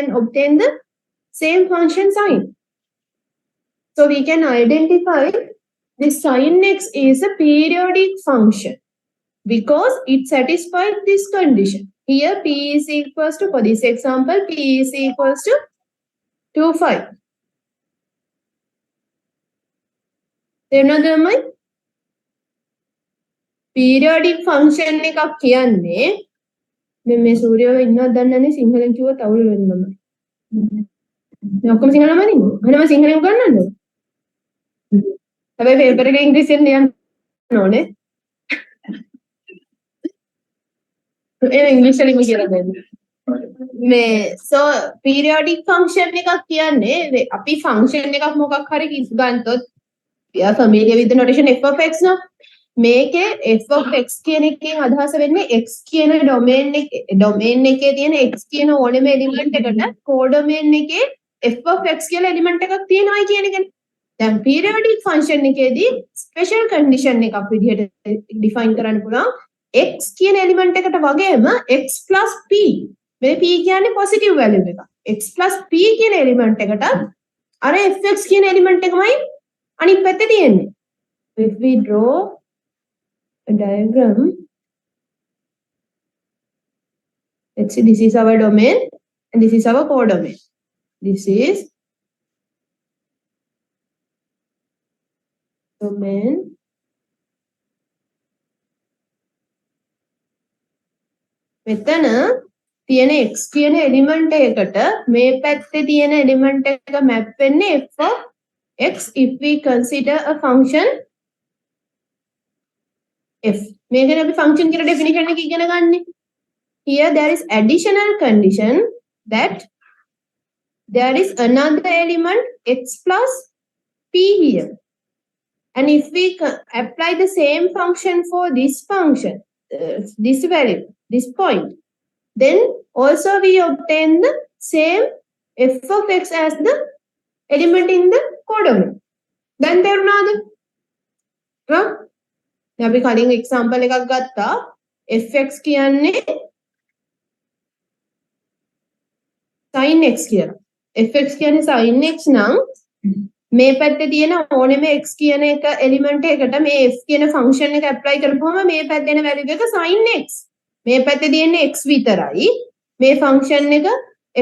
can obtain the same function sine. So we can identify this sin x is a periodic function because it satisfies this condition. Here p is equals to, for this example, p is equals to 2, 5. තේරුණාද periodic function එකක් කියන්නේ මේ සූර්යව ඉන්නවද දන්නේ නැහැ සිංහලෙන් කිව්වොත් අවුල් වෙනවා මම. මේ ඔක්කොම සිංහලම නේද? එහෙනම් සිංහලෙන් උගන්වන්නද? හැබැයි පේපර් එක ඉංග්‍රීසියෙන් ලියන්න ඕනේ. ඒ ඉංග්‍රීසි වලින් කියලා දෙන්න. මේ so periodic function එකක් කියන්නේ අපි function එකක් මොකක් හරි ගන්නතොත් we are familiar with the notation f of x now. මේකේ f of x කියන එකෙන් අදහස වෙන්නේ x කියන ඩොමේන් එකේ තියෙන x කියන ඕනෙම එලිමන්ට් එකට කෝඩොමේන් එකේ f of x කියලා එලිමන්ට් එකක් තියෙනවායි කියන එකනේ. දැන් periodic function එකේදී special condition එකක් විදිහට define කරන්න පුළුවන් x කියන එලිමන්ට් එකට වගේම x plus p. මේ p කියන්නේ positive value එකක්. x plus p කියන එලිමන්ට් එකට අර fx කියන එලිමන්ට් එකමයි අනිත් පැත්තේ තියෙන්නේ. If we draw a diagram, let's see, this is our domain and this is our codomain. This is domain මෙතන තියෙන x කියන එලිමන්ට් එකකට මේ පැත්තේ තියෙන එලිමන්ට් එක මැප් වෙන්නේ f of x if we consider a function f. මේකනේ අපි function කියන definition එක ඉගෙන ගන්නේ. Here there is additional condition that there is another element x plus p here. And if we apply the same function for this function, this value, this point, then also we obtain the same f of x as the element in the codomain. Then තේරුණාද? අපි කලින් example එකක් ගත්තා fx කියන්නේ sin x කියලා. fx කියන්නේ sin x නම් මේ පැත්තේ තියෙන ඕනෙම x කියන එක එලිමන්ට් එකකට මේ f කියන ෆන්ක්ෂන් එක ඇප්ලයි කරපුවම මේ පැත්තේ දෙන වැලියු එක sin x. මේ පැත්තේ තියෙන්නේ x විතරයි. මේ ෆන්ක්ෂන් එක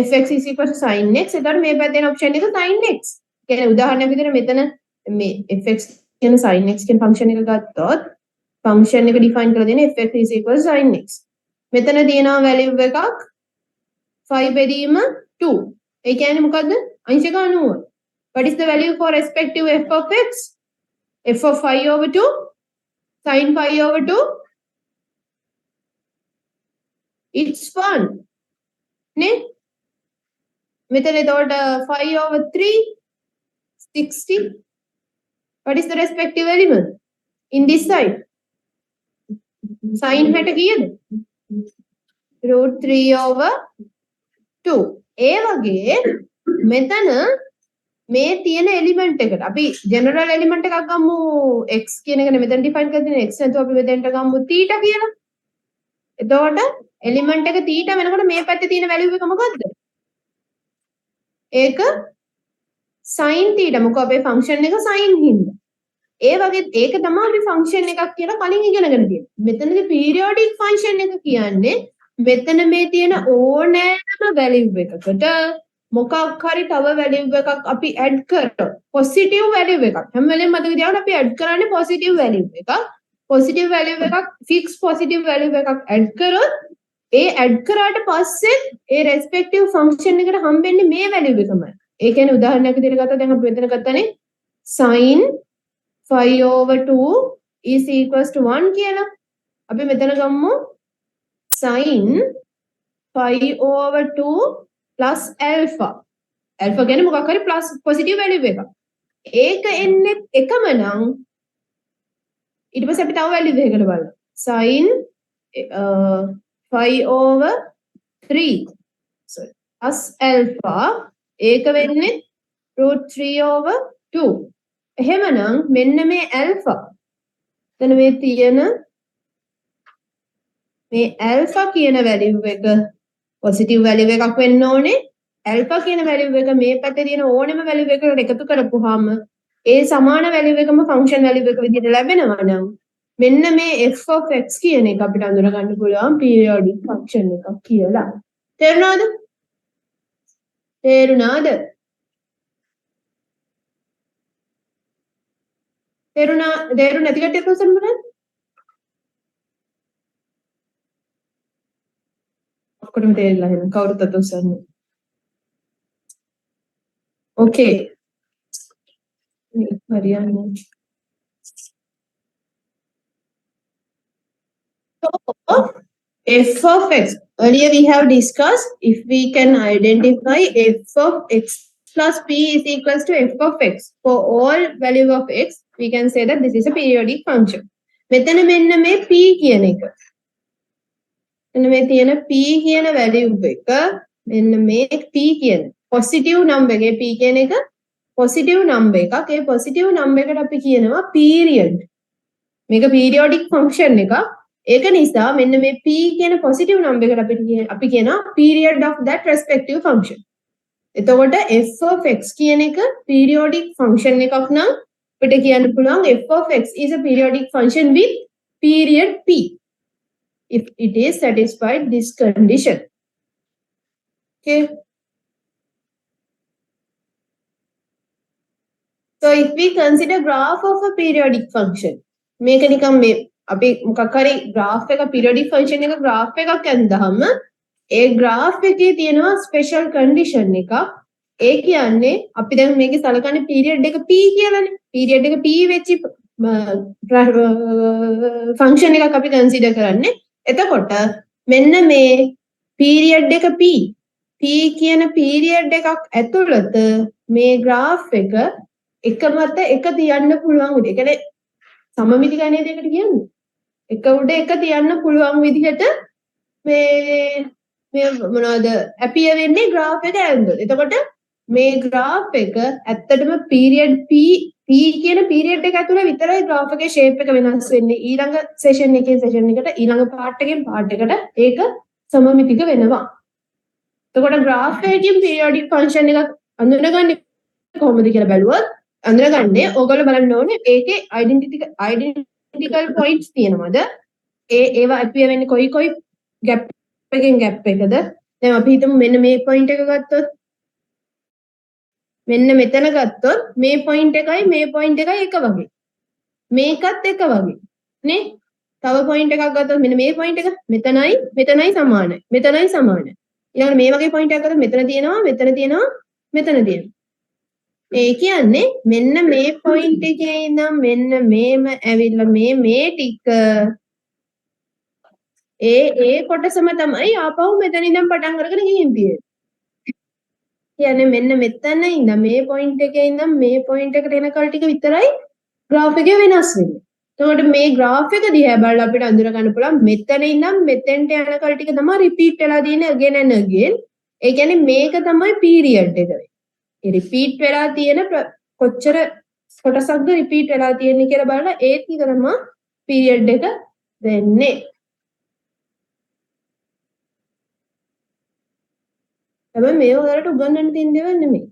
fx is equal to sin x. එතකොට මේ පැත්තේ තියෙන ඔප්ෂන් එක sin x. කියන්නේ උදාහරණයක් විදිහට මෙතන මේ fx කියන sin x කියන ෆන්ක්ෂන් එක ගත්තොත් ෆන්ක්ෂන් එක ඩිෆයින් කරලා දෙන fx is equal to sin x. මෙතන තියෙනවා වැලියු එකක් 5 බෙදීම 2. ඒ කියන්නේ මොකද්ද? අංශක 90. What is the value for respective f of x? f of 5 over 2 sin 5 over 2. It's 1. Ne? මෙතන එතකොට 5 over 3 60. What is the respective element in this side? Sin හැට කීයද? root 3 over 2. ඒ වගේ මෙතන මේ තියෙන එලිමන්ට් එකට අපි ජෙනරල් එලිමන්ට් එකක් ගමු x කියන එකනේ මෙතන ඩිෆයින් කරලා තියෙන x නැතුව අපි මෙතෙන්ට ගමු θ කියලා. එතකොට එලිමන්ට් එක θ වෙනකොට මේ පැත්තේ තියෙන වැලියු එක මොකද්ද? ඒක sin θ. මොකද අපේ ෆන්ක්ෂන් එක sin හින්දා. ඒ වගේ ඒක තමයි අපි ෆන්ක්ෂන් එකක් කියලා කලින් ඉගෙනගෙන තියෙන්නේ. මෙතනදී periodic function එක කියන්නේ මෙතන මේ තියෙන ඕනෑම වැලියු එකකට මොකක් හරි තව වැලියු එකක් අපි ඇඩ් කරනවා. පොසිටිව් වැලියු එකක්. හැම වෙලේම මතක තියාගන්න අපි ඇඩ් කරන්නේ පොසිටිව් වැලියු එකක්. පොසිටිව් වැලියු එකක් ෆික්ස් පොසිටිව් වැලියු එකක් ඇඩ් කරොත් ඒ ඇඩ් කරාට පස්සේ ඒ රෙස්පෙක්ටිව් ෆන්ක්ෂන් එකට හම්බෙන්නේ මේ වැලියු එකමයි. ඒ කියන්නේ උදාහරණයක් විදිහට ගත්තා දැන් අපි මෙතන ගත්තානේ sin 5 over 2 is equals to 1 කියලා. අපි මෙතන ගමු sin 5 over 2 plus alpha. alpha කියන්නේ මොකක් හරි plus positive value එකක්. ඒක එන්නේ එකම නම් ඊට පස්සේ අපි තව value දෙකකට බලමු. sin 5 over 3 sorry plus alpha ඒක වෙන්නේ root 3 over 2. එහෙමනම් මෙන්න මේ alpha එතන මේ තියෙන මේ alpha කියන value එක positive value එකක් වෙන්න ඕනේ. alpha කියන value එක මේ පැත්තේ තියෙන ඕනෙම value එකකට එකතු කරපුවාම ඒ සමාන value එකම function value එක විදිහට ලැබෙනවා නම් මෙන්න මේ f of x කියන එක අපිට අඳුර ගන්න පුළුවන් periodic function එකක් කියලා. තේරුණාද? තේරුණාද? තේරුණ නැති කට්ටිය ප්‍රශ්න කරන්න. ඔක්කොටම තේරිලා එහෙනම් කවුරුත් අත උස්සන්නේ. Okay. හරියන්නේ. So, f of x. Earlier we have discussed if we can identify f of x plus p is equals to f of x. For all value of x, we can say that this is a periodic function. මෙතන මෙන්න මේ p කියන එක. මෙන්න මේ තියෙන p කියන value එක මෙන්න මේ p කියන positive number එකේ p කියන එක positive number එකක්. ඒ positive number එකට අපි කියනවා period. මේක periodic function එකක්. ඒක නිසා මෙන්න මේ p කියන positive number එකට අපි කියනවා period of that respective function. එතකොට f of x කියන එක periodic function එකක් නම් අපිට කියන්න පුළුවන් f of x is a periodic function with period p if it is satisfied this condition. Okay. So if we consider graph of a periodic function, මේක නිකන් මේ අපි මොකක් හරි graph එක periodic function එක graph එකක් ඇඳහම ඒ graph එකේ තියෙනවා special condition එකක්. ඒ කියන්නේ අපි දැන් මේකේ සලකන්නේ period එක p කියලානේ. period එක p වෙච්ච function එකක් අපි consider කරන්නේ. එතකොට මෙන්න මේ period එක p කියන period එකක් ඇතුළත මේ graph එක එක මත එක තියන්න පුළුවන් විදිහ. ඒ කියන්නේ සමමිති ගණනයකට කියන්නේ. එක උඩ එක තියන්න පුළුවන් විදිහට මේ මොනවද appear වෙන්නේ graph එක ඇඳලා. එතකොට මේ graph එක ඇත්තටම period p කියන period එක ඇතුළේ විතරයි graph එකේ shape එක වෙනස් වෙන්නේ. ඊළඟ session එකෙන් session එකට ඊළඟ part එකෙන් part එකට ඒක සමමිතික වෙනවා. එතකොට graph එකකින් periodic function එකක් අඳුනගන්නේ කොහොමද කියලා බැලුවොත් අඳුරගන්නේ ඕගොල්ලෝ බලන්න ඕනේ ඒකේ identical points තියෙනවද? ඒවා appear වෙන්නේ කොයි gap එකෙන් gap එකද? දැන් අපි හිතමු මෙන්න මේ point එක ගත්තොත් මෙන්න මෙතන ගත්තොත් මේ point එකයි එක වගේ. මේකත් එක වගේ. නේ? තව point එකක් ගත්තොත් මෙන්න මේ point එක මෙතනයි සමානයි. ඊළඟට මේ වගේ point එකක් ගත්තොත් මෙතන තියෙනවා. ඒ කියන්නේ මෙන්න මේ point එකේ ඉඳන් මෙන්න මේම ඇවිල්ලා මේ ටික ඒ කොටසම තමයි ආපහු මෙතන ඉඳන් පටන් අරගෙන ගිහින් තියෙන්නේ. කියන්නේ මෙන්න මෙතන ඉඳන් මේ point එකේ ඉඳන් මේ point එකට එනකල් ටික විතරයි graph එකේ වෙනස් වෙන්නේ. එතකොට මේ graph එක දිහා බලලා අපිට අඳුර ගන්න පුළුවන් මෙතන ඉඳන් මෙතෙන්ට යනකල් ටික තමයි repeat වෙලා තියෙන්නේ again and again. ඒ කියන්නේ මේක තමයි period එක. repeat වෙලා තියෙන කොච්චර කොටසක්ද repeat වෙලා තියෙන්නේ කියලා බලලා ඒ ටික තමයි period එක වෙන්නේ. හැබැයි මේ ඔයාලට උගන්වන්න තියෙන දේවල් නෙමෙයි.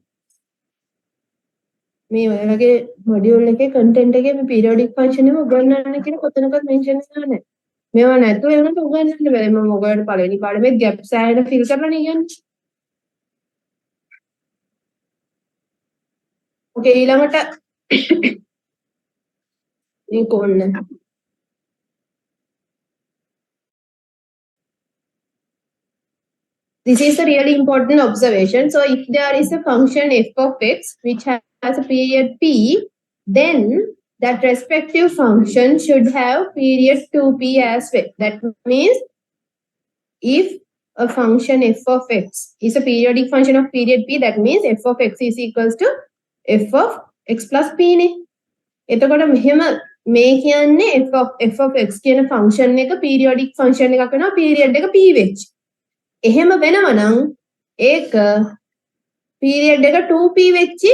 මේ ඔයාලගේ module එකේ content එකේ මේ periodic function එක උගන්වන්න කියන කොතනකවත් mention කරලා නැහැ. මේවා නැතුව ඒකට උගන්වන්න බෑ. මම ඔයාලට පළවෙනි පාඩමේ gaps ආයෙත් fill කරලානේ කියන්නේ. Okay, ඊළඟට මේක ඕන්න. This is a really important observation. So if there is a function f of x which has a period p, then that respective function should have period 2p as well. That means if a function f of x is a periodic function of period p, that means f of x is equals to f of x plus p. එතකොට මෙහෙම මේ කියන්නේ f of x කියන function එක periodic function එකක් වෙනවා period එක p වෙච්ච. එහෙම වෙනවනම් ඒක period එක 2p වෙච්චි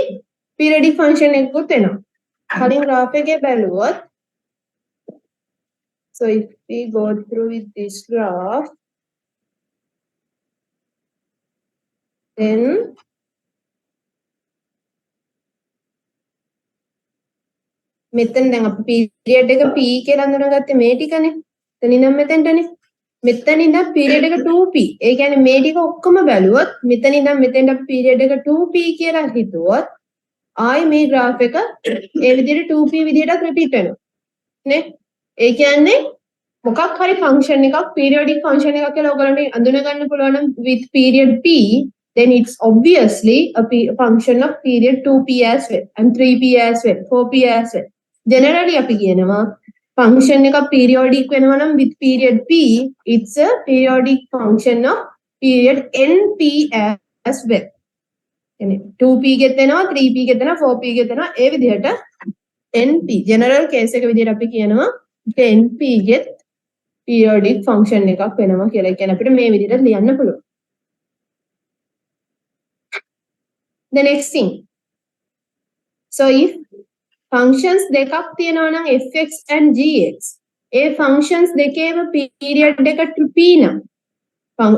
periodic function එකකුත් වෙනවා. කලින් graph එකේ බැලුවොත් so if we go through with this graph then මෙතන දැන් අපි පීරියඩ් එක P කියලා අඳුනගත්තේ මේ ටිකනේ. එතන ඉඳන් මෙතෙන්ටනේ. මෙතන ඉඳන් පීරියඩ් එක 2P. ඒ කියන්නේ මේ ටික ඔක්කොම බැලුවොත් මෙතන ඉඳන් මෙතෙන්ට අපි පීරියඩ් එක 2P කියලා හිතුවොත් ආයි මේ graph එක ඒ විදිහට 2P විදිහට repeat වෙනවා. නේ? ඒ කියන්නේ මොකක් හරි function එකක් periodic function එකක් කියලා ඔයගලන්ට අඳුන ගන්න පුළුවන් නම් with period P, then it's obviously a function of period 2P as well and 3P as well 4P as well. Generally අපි කියනවා function එක periodic වෙනවා නම් with period P, it's a periodic function of period NP as well. يعني 2P ගෙත් වෙනවා 3P ගෙත් වෙනවා 4P ගෙත් වෙනවා ඒ විදිහට NP general case එක විදිහට අපි කියනවා NP ගෙත් periodic function එකක් වෙනවා කියලා. ඒ කියන්නේ අපිට මේ විදිහට ලියන්න පුළුවන්. The next thing. So if functions දෙකක් තියෙනවා නම් fx and gx, A functions දෙකේම period එක p නම්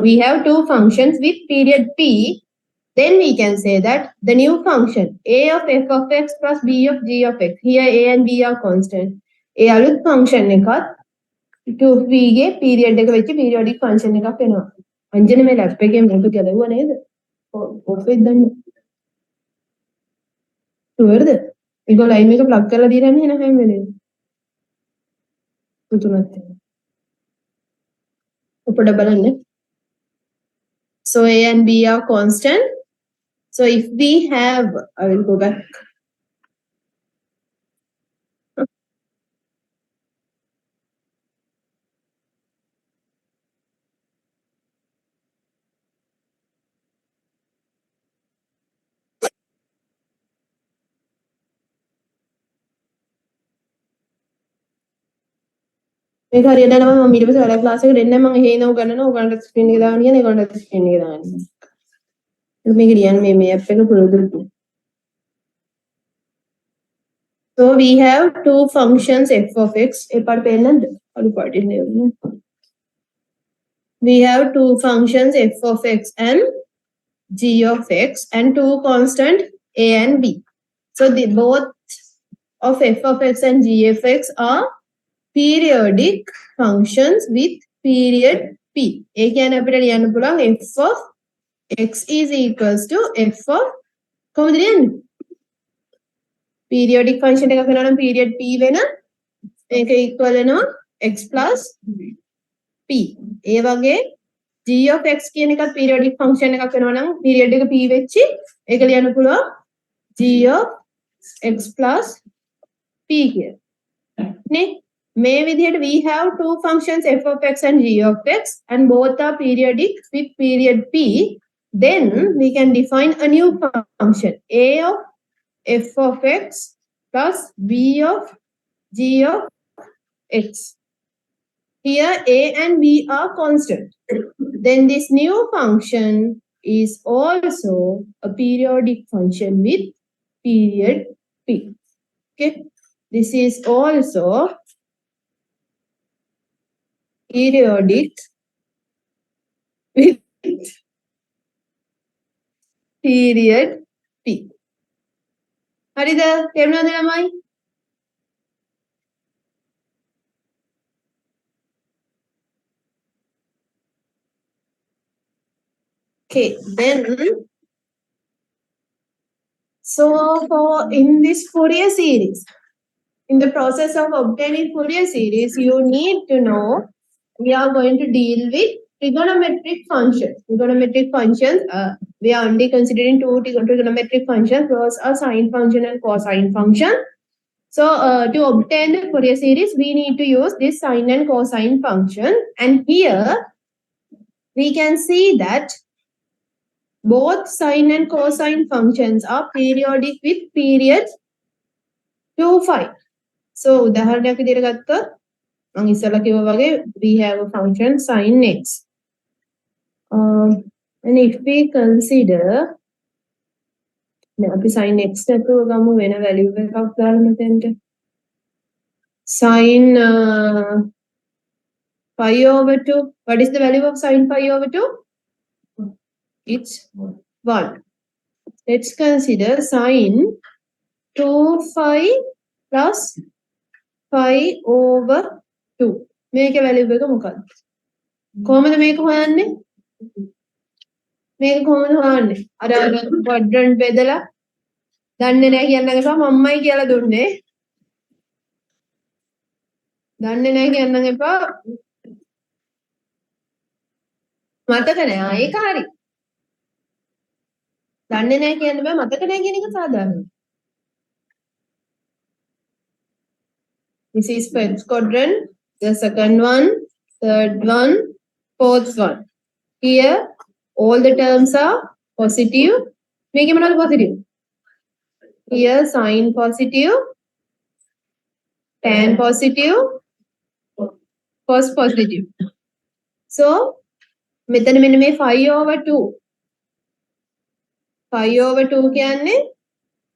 we have two functions with period p, then we can say that the new function a of f of x plus b of g of x, here a and b are constant, ඒ අලුත් function එකත් 2p ගේ period එක වෙච්ච periodic function එකක් වෙනවා. අංජන මේ lap එකේ මොකද ගැලවුවා නේද? ඔෆ් එක දාන්න. ෂුවර්ද? ඒක ලයින් එක ප්ලග් කරලා දීලා නැහැ නේද හැම වෙලේම? තුනක්. උඩ බලන්න. So a and b are constant. So if we have, I will go back. මේක හරියට යනවා මම ඊට පස්සේ වැඩ ක්ලාස් එකට එන්නේ මම හේනව ගන්නනවා ඔයගලන්ට ස්ක්‍රීන් එක දාන්න කියන ඒගොල්ලන්ට ස්ක්‍රීන් එක දාන්න. මේක කියන්නේ මේ ඇප් එක පුරුදු. So we have two functions f of x. We have two functions f of x and g of x and two constant a and b. So the both of f of x and g of x are periodic functions with period p. ඒ කියන්නේ අපිට ලියන්න පුළුවන් f of x is equals to f of කොහොමද ලියන්නේ? periodic function එකක් වෙනවා නම් period p වෙන මේක equal වෙනවා x plus p. ඒ වගේ g of x කියන එකත් periodic function එකක් වෙනවා නම් period එක p වෙච්චි ඒක ලියන්න පුළුවන් g of x plus p කියලා. නේ? මේ විදිහට we have two functions f of x and g of x and both are periodic with period p. Then we can define a new function a of f of x plus b of g of x. Here a and b are constant. Then this new function is also a periodic function with period p. Okay, this is also periodic with period p. හරිද? තේරුණාද ළමයි? Okay, then so for in this Fourier series, in the process of obtaining Fourier series, you need to know we are going to deal with trigonometric functions. Trigonometric functions, we are only considering two trigonometric functions, those are sine function and cosine function. So to obtain the Fourier series, we need to use this sine and cosine function. And here we can see that both sine and cosine functions are periodic with period 2π. So උදාහරණයක් විදිහට ගත්තොත් මම ඉස්සෙල්ලා කිව්වා වගේ we have a function sin x. And if we consider අපි sin x නැතුව ගමු වෙන value එකක් දාලා මෙතෙන්ට sin pi over 2. What is the value of sin pi over 2? It's 1. Let's consider sine 2 phi plus 5 over 2. Make a value එක මොකක්ද? කොහොමද මේක හොයන්නේ? මේක කොහොමද හොයන්නේ? අර quadrant බෙදලා දන්නේ නැහැ කියන්න එපා මම්මයි කියලා දුන්නේ. දන්නේ නැහැ කියන්න එපා. මතක නැහැ. ඒක හරි. දන්නේ නැහැ කියන්න බෑ මතක නැහැ කියන එක සාධාරණයි. This is first quadrant, the second one, third one, fourth one. Here, all the terms are positive. Make it another positive. Here, sine positive, tan positive, cos positive. So, මෙතන මෙන්න මේ 5 over 2. 5 over 2 කියන්නේ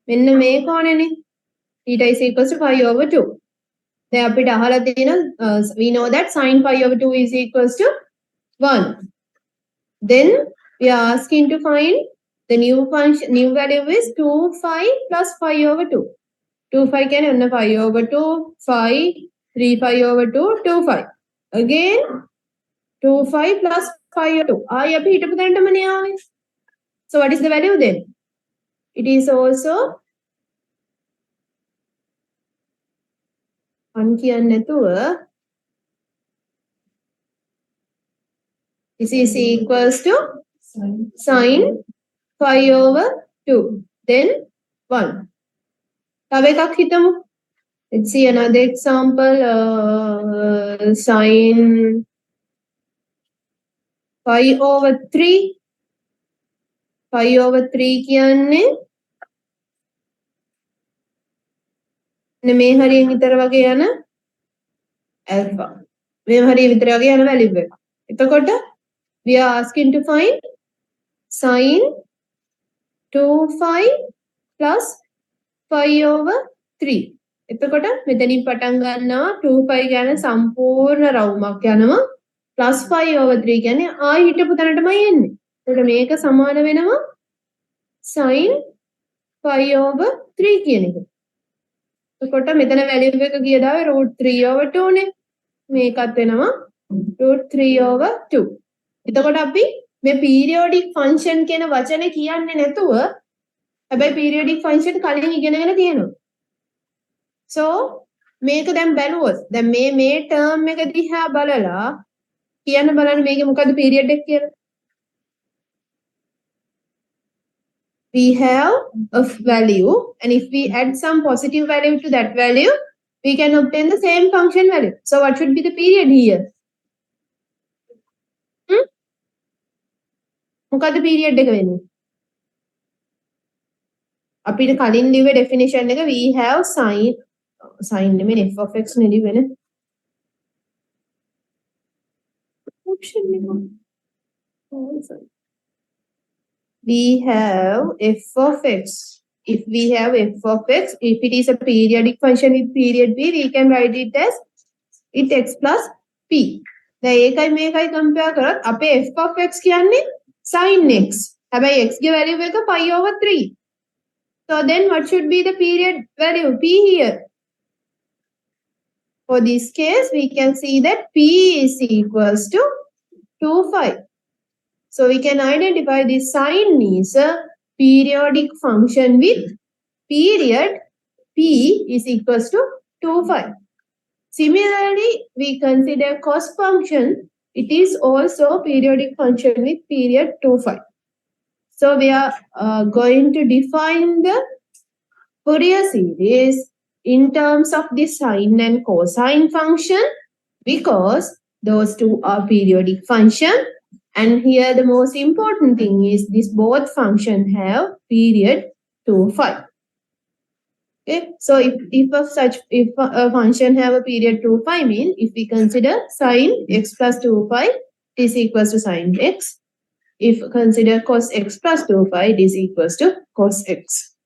මෙන්න මේ කෝණෙනේ. theta is equals to 5 over 2. දැන් අපිට අහලා තියෙන we know that sine 5 over 2 is equals to 1. Then we are asking to find the new function, new value is 2 phi plus 5 over 2. 2 phi can be 5 over 2, phi, 3 phi over 2, 2 phi. Again, 2 phi plus 5 over 2. अभी hit पता नहीं आवे. So what is the value then? It is also 1 කියන්න නැතුව this is equals to sine 5 over 2. Then 1. තව එකක් හිතමු. Let's see another example. Sine 5 over 3. 5 over 3 කියන්නේ මේ හරියෙන් විතර වගේ යන alpha. මේ හරිය විතර වගේ යන value එක. එතකොට we are asking to find sine 2 phi plus 5 over 3. එතකොට මෙතනින් පටන් ගන්නවා 2 phi ගැන සම්පූර්ණ රවුමක් යනවා plus 5 over 3 කියන්නේ ආයි හිටපු තැනටමයි එන්නේ. එතකොට මේක සමාන වෙනවා sin 5 over 3 කියන එක. එතකොට මෙතන වැලියු එක ගිය දාවේ √3 over 2 නේ. මේකත් වෙනවා √3 over 2. එතකොට අපි මේ periodic function කියන වචනේ කියන්නේ නැතුව හැබැයි periodic function කලින් ඉගෙනගෙන තියෙනවා. So මේක දැන් බැලුවොත් දැන් මේ term එක දිහා බලලා කියන්න බලන්න මේකේ මොකද්ද period එක කියලා. We have a value and if we add some positive value to that value, we can obtain the same function value. So what should be the period here? මොකද්ද period එක වෙන්නේ? අපිට කලින් ලිව්වේ definition එක we have sin නෙමෙයි f of x Neli වෙන option එක. We have f of x. If we have f of x, if it is a periodic function with period b, we can write it as it x plus p. දැන් ඒකයි මේකයි compare කරත් අපේ f of x කියන්නේ sin x. හැබැයි x ගේ value එක 5 over 3. So then what should be the period value p here? For this case, we can see that p is equals to 2 phi. So we can identify this sine is a periodic function with period p is equals to 2 phi. Similarly, we consider cos function. It is also periodic function with period 2 phi. So we are going to define the Fourier series in terms of the sine and cosine function because those two are periodic function. And here the most important thing is this both function have period 2 phi. Okay, so if a function have a period 2 phi mean if we consider sine x plus 2 phi is equals to sine x. If consider cos x plus 2 phi it is equals to cos x.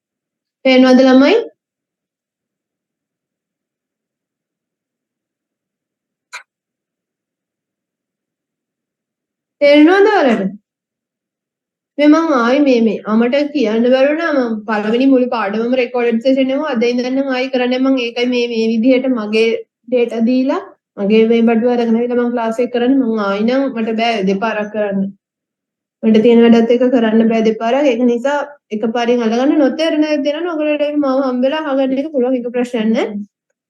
තේරෙනවද ළමයි? තේරෙනවද ඔයාලට? මේ මම ආයි මේ අමට කියන්න බැරුණා මම පළවෙනි මුල් පාඩමම රෙකෝඩඩ් සෙෂන් එක අද ඉඳන් නම් ආයි කරන්නේ මම ඒකයි මේ විදිහට මගේ ඩේටා දීලා මගේ මේ බඩුව අරගෙන ආවිල්ලා මම ක්ලාස් එක කරන්නේ මම ආයි නම් මට බෑ දෙපාරක් කරන්න මට තියෙන වැඩත් එක කරන්න බෑ දෙපාරක් ඒක නිසා එකපාරින් අල්ලගන්න නොතේරෙන දේ දෙනවා ඔයගොල්ලෝ මාව හම්බෙලා අහගන්න එක පුළුවන් එක ප්‍රශ්නයක් නෑ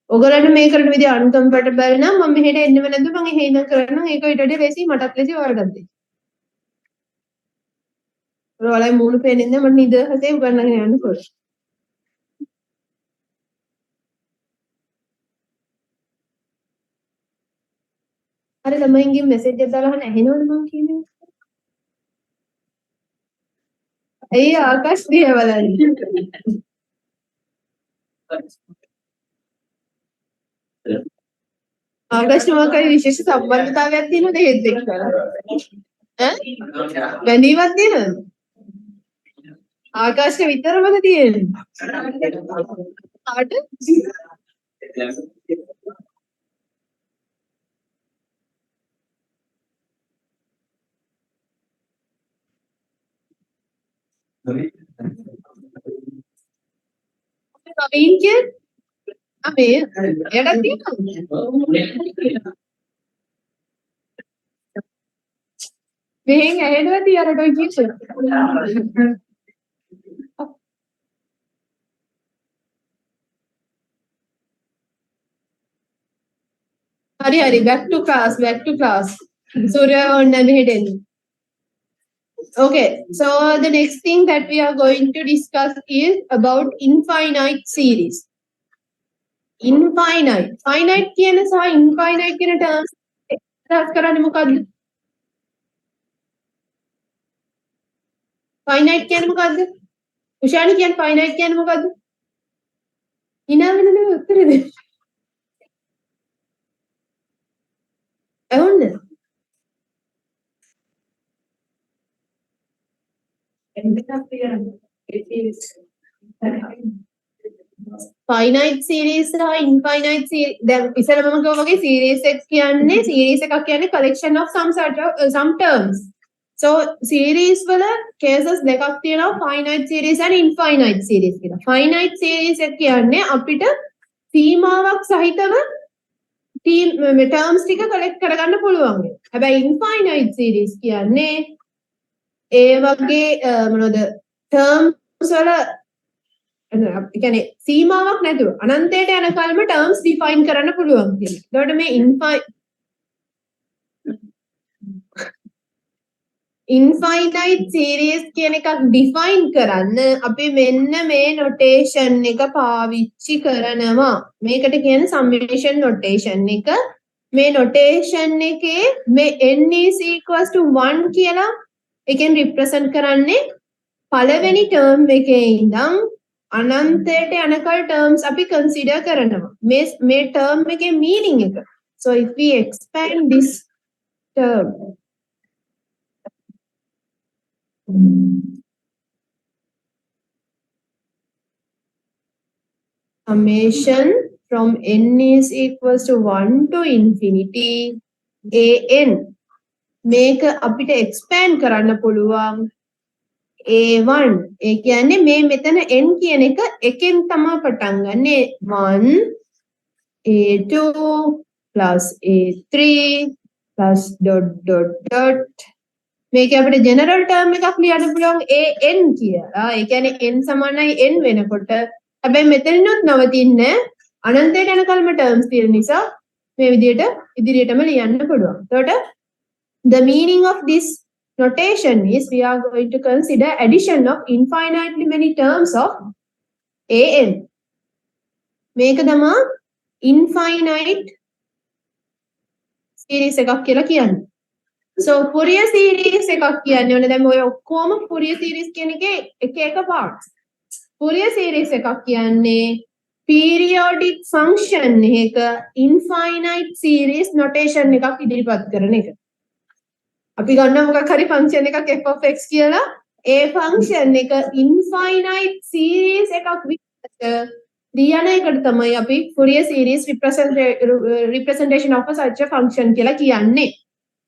ඔයගොල්ලන්ට මේ කරන විදිහ අන්කම්ෆර්ටබල් නම් මම මෙහෙට එන්නෙම නැද්ද මම එහෙ ඉඳන් කරන්නම් ඒක ඊට වඩා ලේසි මටත් ලේසි ඔයාලටත් ලේසි ඔයාලයි මූණ පේන්නේ නැහැ මට නිදහසේ උගන්නගෙන යන්න පුළුවන් අර ළමයින්ගේ මෙසේජ් එකක් දාලා අහන්න ඇහෙනවද මම කියන්නේ ඇයි ආකාශ දිහා බලන්නේ ආකාශ මොකක්ද විශේෂ සම්බන්ධතාවයක් තියෙනවද හේත් එක්ක ඈ බැඳීමක් තියෙනවද ආකාශ විතරමද තියෙන්නේ ආට නවීන් කියන්නේ අපේ එයාට තියෙනවා මෙහෙන් ඇහෙනවා තියරට ඔය කියන්නේ Hari, back to class. Surya on Navihiden. Okay, so the next thing that we are going to discuss is about infinite series. Infinite. Finite කියන සහ infinite කියන terms අදහස් කරන්නේ මොකද්ද? Finite කියන්නේ මොකද්ද? උෂානි කියන්නේ finite කියන්නේ මොකද්ද? hina වෙන නෙවෙයි උත්තර දෙන්න. ඇහුන්නේ? finite series සහ infinite series දැන් ඉස්සර මම කිව්වා වගේ series එක කියන්නේ series එකක් කියන්නේ collection of some terms so series වල cases දෙකක් තියෙනවා finite series and infinite series කියලා finite series එක කියන්නේ අපිට සීමාවක් සහිතව terms ටික collect කරගන්න පුළුවන් හැබැයි infinite series කියන්නේ ඒ වගේ මොනවද terms වල කියන්නේ සීමාවක් නැතුව අනන්තයට යන කල්ම terms define කරන්න පුළුවන් කියලා. ඒකට මේ infinite series කියන එකක් define කරන්න අපි මෙන්න මේ notation එක පාවිච්චි කරනවා. මේකට කියන්නේ summation notation එක. මේ notation එකේ මේ n is equals to 1 කියලා එකෙන් represent කරන්නේ පළවෙනි term එකේ ඉඳන් අනන්තයට යනකල් terms අපි consider කරනවා මේ term එකේ meaning එක so if we expand this term summation from n is equals to 1 to infinity an මේක අපිට expand කරන්න පුළුවන් A1 ඒ කියන්නේ මේ මෙතන n කියන එක එකෙන් තමයි පටන් ගන්නෙ 1 A2 plus A3 plus dot මේක අපිට ජෙනරල් ටර්ම් එකක් ලියන්න පුළුවන් an කියලා. ඒ කියන්නේ n සමානයි n වෙනකොට හැබැයි මෙතනිනුත් නවතින්නේ අනන්තයට යනකල්ම ටර්ම්ස් තියෙන නිසා මේ විදිහට ඉදිරියටම ලියන්න පුළුවන්. එතකොට the meaning of this notation is we are going to consider addition of infinitely many terms of an මේක තමයි infinite series එකක් කියලා කියන්නේ so Fourier series එකක් කියන්නේ ඔන්න දැන් ඔය ඔක්කොම Fourier series කියන එකේ එක එක parts Fourier series එකක් කියන්නේ periodic function එක infinite series notation එකක් ඉදිරිපත් කරන එක අපි ගන්න මොකක් හරි ෆන්ක්ෂන් එකක් f of x කියලා ඒ ෆන්ක්ෂන් එක infinite series එකක් විදිහට ලියන එකට තමයි අපි Fourier series representation of such a function කියලා කියන්නේ.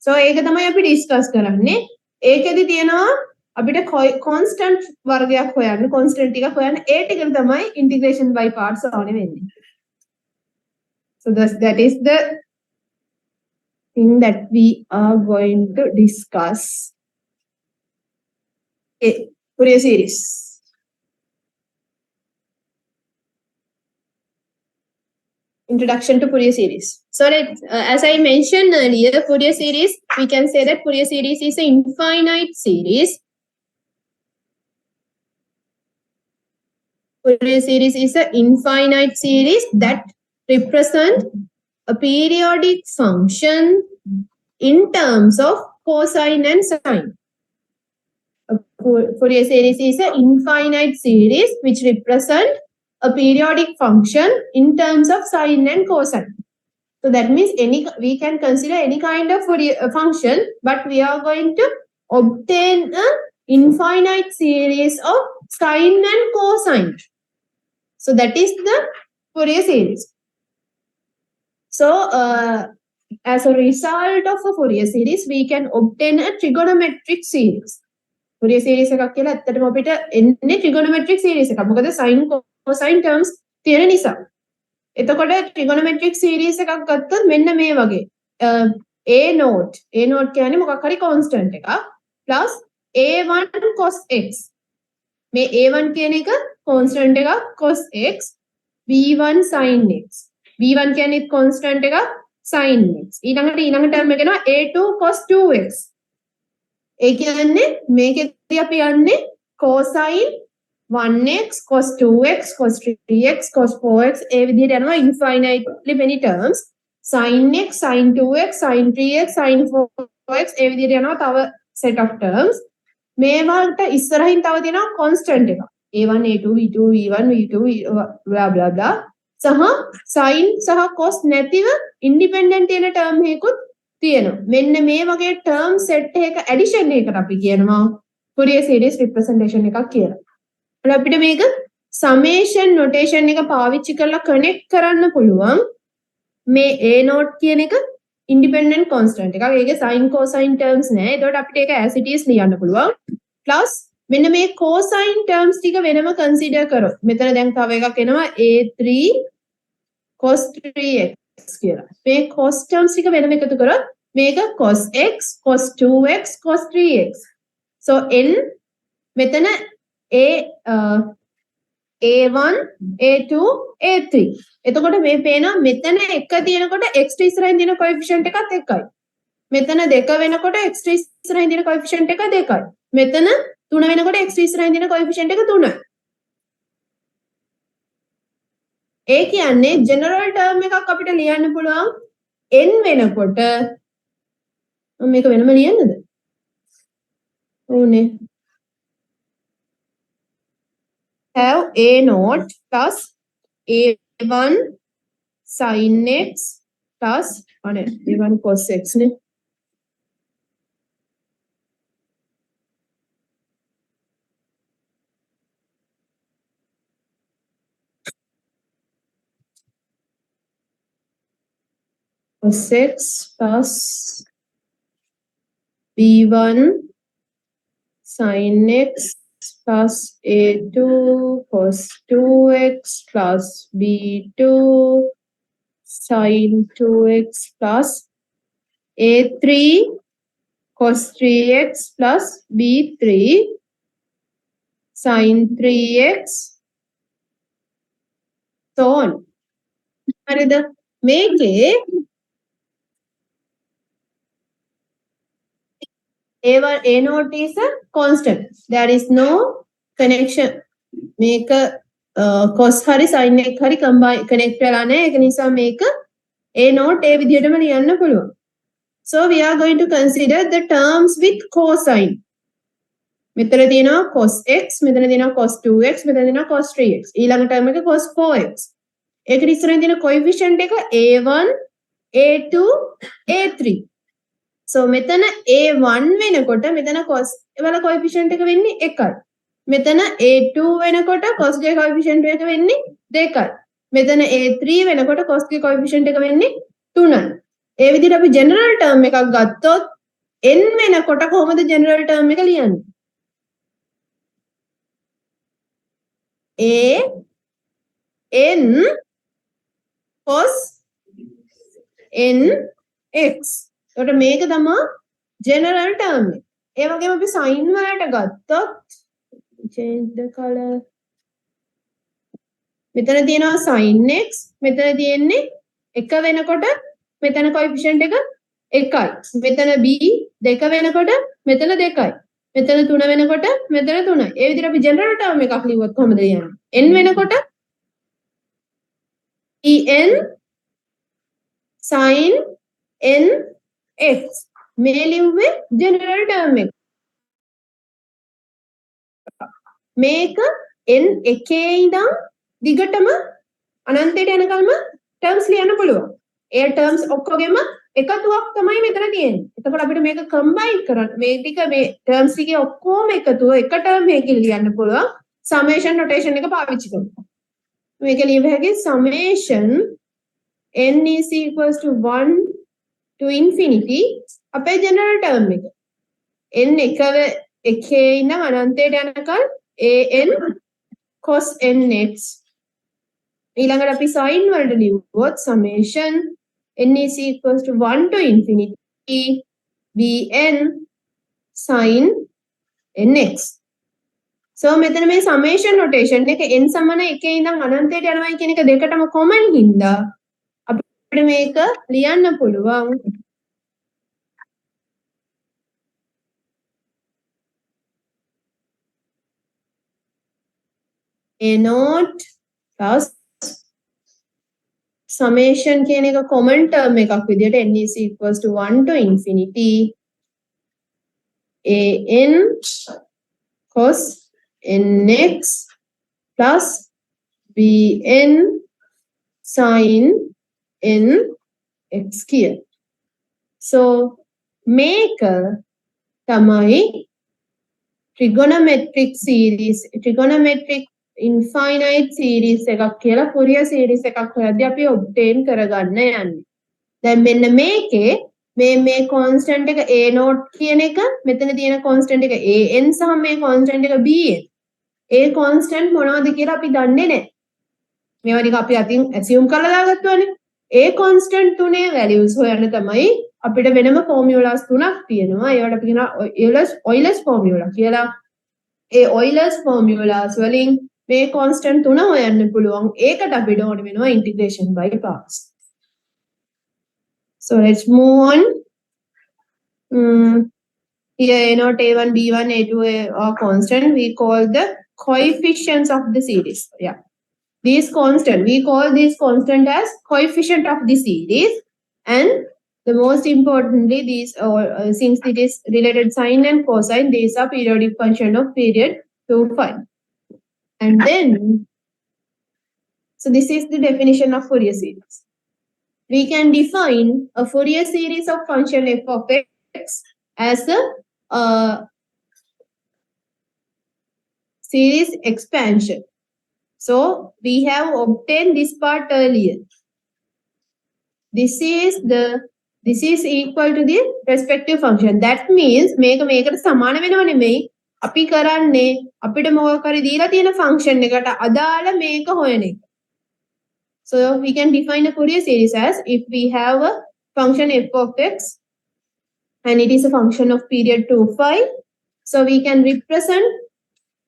So ඒක තමයි අපි discuss කරන්නේ. ඒකෙදි තියෙනවා අපිට constant වර්ගයක් හොයන්න constant ටිකක් හොයන්න ඒ ටිකට තමයි integration by parts ඕනේ වෙන්නේ. So that is the thing that we are going to discuss. Okay, Fourier series. Introduction to Fourier series. So as I mentioned earlier, Fourier series, we can say that Fourier series is an infinite series. Fourier series is an infinite series that represent a periodic function in terms of cosine and sine. A Fourier series is an infinite series which represent a periodic function in terms of sine and cosine. So that means we can consider any kind of Fourier function, but we are going to obtain an infinite series of sine and cosine. So that is the Fourier series. So as a result of a Fourier series, we can obtain a trigonometric series. Fourier series එකක් කියලා ඇත්තටම අපිට එන්නේ trigonometric series එකක්. මොකද sin cosine terms තියෙන නිසා. එතකොට trigonometric series එකක් ගත්තොත් මෙන්න මේ වගේ a naught කියන්නේ මොකක් හරි constant එකක් plus a1 cos x. මේ a1 කියන එක constant එකක් cos x, b1 sin x. b1 කියන්නේ constant එකක් sin x. ඊළඟ term එක එනවා a2 cos 2x. ඒ කියන්නේ මේකෙදී අපි යන්නේ cosine 1x, cos 2x, cos 3x, cos 4x ඒ විදිහට යනවා infinitely many terms. sin x, sin 2x, sin 3x, sin 4x ඒ විදිහට යනවා තව set of terms. මේවට ඉස්සරහින් තව තියෙනවා constant එක. a1, a2, v2, v1, v2 blah blah blah. සහ sin සහ cos නැතිව independent තියෙන term එකකුත් තියෙනවා. මෙන්න මේ වගේ term set එක addition එකකට අපි කියනවා Fourier series representation එකක් කියලා. අපිට මේක summation notation එක පාවිච්චි කරලා connect කරන්න පුළුවන්. මේ a naught කියන එක independent constant එකක්. ඒකේ sin cosine terms නෑ. ඒකට අපිට ඒක as it is ලියන්න පුළුවන්. plus මෙන්න මේ cosine terms ටික වෙනම consider කරොත් මෙතන දැන් තව එකක් එනවා a3 cos 3x කියලා. මේ cos terms ටික වෙනම එකතු කරොත් මේක cos x, cos 2x, cos 3x. So n මෙතන a1, a2, a3. එතකොට මේ පේනවා මෙතන එක තියෙනකොට x ඉස්සරහින් තියෙන coefficient එකත් එකයි. මෙතන දෙක වෙනකොට x ඉස්සරහින් තියෙන coefficient එක දෙකයි. මෙතන 3 වෙනකොට x ඉස්සරහින් තියෙන coefficient එක 3යි. ඒ කියන්නේ general term එකක් අපිට ලියන්න පුළුවන් n වෙනකොට මේක වෙනම ලියන්නද? ඕනේ. have a naught plus a1 sin x plus a1 cos x ne. Cos x plus b1 sin x plus a2 cos 2x plus b2 sin 2x plus a3 cos 3x plus b3 sin 3x so on. හරිද? මේකේ a naught is a constant. There is no connection. මේක cos hari sin එක hari combine connect වෙලා නැහැ. ඒක නිසා මේක a naught ඒ විදිහටම ලියන්න පුළුවන්. So we are going to consider the terms with cosine. මෙතන තියෙනවා cos x, මෙතන තියෙනවා cos 2x, මෙතන තියෙනවා cos 3x. ඊළඟ term එක cos 4x. ඒකට ඉස්සරහින් තියෙන coefficient එක a1, a2, a3. So මෙතන a1 වෙනකොට මෙතන cos වල coefficient එක වෙන්නේ 1යි. මෙතන a2 වෙනකොට cos ගේ coefficient එක වෙන්නේ 2යි. මෙතන a3 වෙනකොට cos ගේ coefficient එක වෙන්නේ 3යි. ඒ විදිහට අපි general term එකක් ගත්තොත් n වෙනකොට කොහොමද general term එක ලියන්නේ? an cos nx. එතකොට මේක තමයි general term එක. ඒ වගේම අපි sin වලට ගත්තොත් change the color. මෙතන තියෙනවා sin x, මෙතන තියෙන්නේ 1 වෙනකොට මෙතන coefficient එක 1යි. මෙතන b 2 වෙනකොට මෙතන 2යි. මෙතන 3 වෙනකොට මෙතන 3යි. ඒ විදිහට අපි ජෙනරල් ටර්ම් එකක් ලියුවොත් කොහොමද ලියන්නේ? n වෙනකොට en sin nx මේ ලියුවේ ජෙනරල් ටර්ම් එක. මේක n එකේ ඉඳන් දිගටම අනන්තයට යනකල්ම ටර්ම්ස් ලියන්න පුළුවන්. ඒ ටර්ම්ස් ඔක්කොගෙම එකතුවක් තමයි මෙතන තියෙන්නේ. එතකොට අපිට මේක කම්බයින් කරන්න මේ ටික මේ ටර්ම්ස් ටිකේ ඔක්කොම එකතුව එක ටර්ම් එකකින් ලියන්න පුළුවන්. සමේෂන් නොටේෂන් එක පාවිච්චි කරනවා. මේක ලියව හැකි summation n is equals to 1 to infinity අපේ ජෙනරල් ටර්ම් එක. n එකේ ඉඳන් අනන්තයට යනකල් an cos nx ඊළඟට අපි sin වලට ලියුවොත් summation n is equals to 1 to infinity bn sin nx. So මෙතන මේ summation notation එක n සමාන 1 ඉඳන් අනන්තයට යනවා කියන එක දෙකටම common හින්දා අපිට මේක ලියන්න පුළුවන් a naught plus summation කියන එක common term එකක් විදිහට n is equals to 1 to infinity an cos nx plus bn sin nx කිය. So මේක තමයි trigonometric series trigonometric infinite series එකක් කියලා Fourier series එකක් හොයද්දී අපි obtain කරගන්න යන්නේ. දැන් මෙන්න මේකේ මේ constant එක a0 කියන එක මෙතන තියෙන constant එක an සහ මේ constant එක bn. ඒ constant මොනවද කියලා අපි දන්නේ නැහැ. මේවා ටික අපි අතින් assume කරලා දාගත්තවනේ. ඒ constant තුනේ values හොයන්න තමයි අපිට වෙනම formulas තුනක් තියෙනවා. ඒවට අපි කියනවා Euler's formula කියලා. ඒ Euler's formulas වලින් මේ constant තුන හොයන්න පුළුවන්. ඒකට අපිට ඕන වෙනවා integration by parts. So let's move on. Here a0, a1, b1, a2 are constant. We call the coefficients of the series. Yeah. These constant, we call this constant as coefficient of the series. And the most importantly, these since it is related sine and cosine, these are periodic function of period 2, 5. And then, so this is the definition of Fourier series. We can define a Fourier series of function f of x as a series expansion. So we have obtained this part earlier. This is equal to the respective function. That means මේකට සමාන වෙනව නෙමෙයි. අපි කරන්නේ අපිට මොකක් හරි දීලා තියෙන function එකට අදාළ මේක හොයන එක. So we can define a Fourier series as if we have a function f of x and it is a function of period 2, 5. So we can represent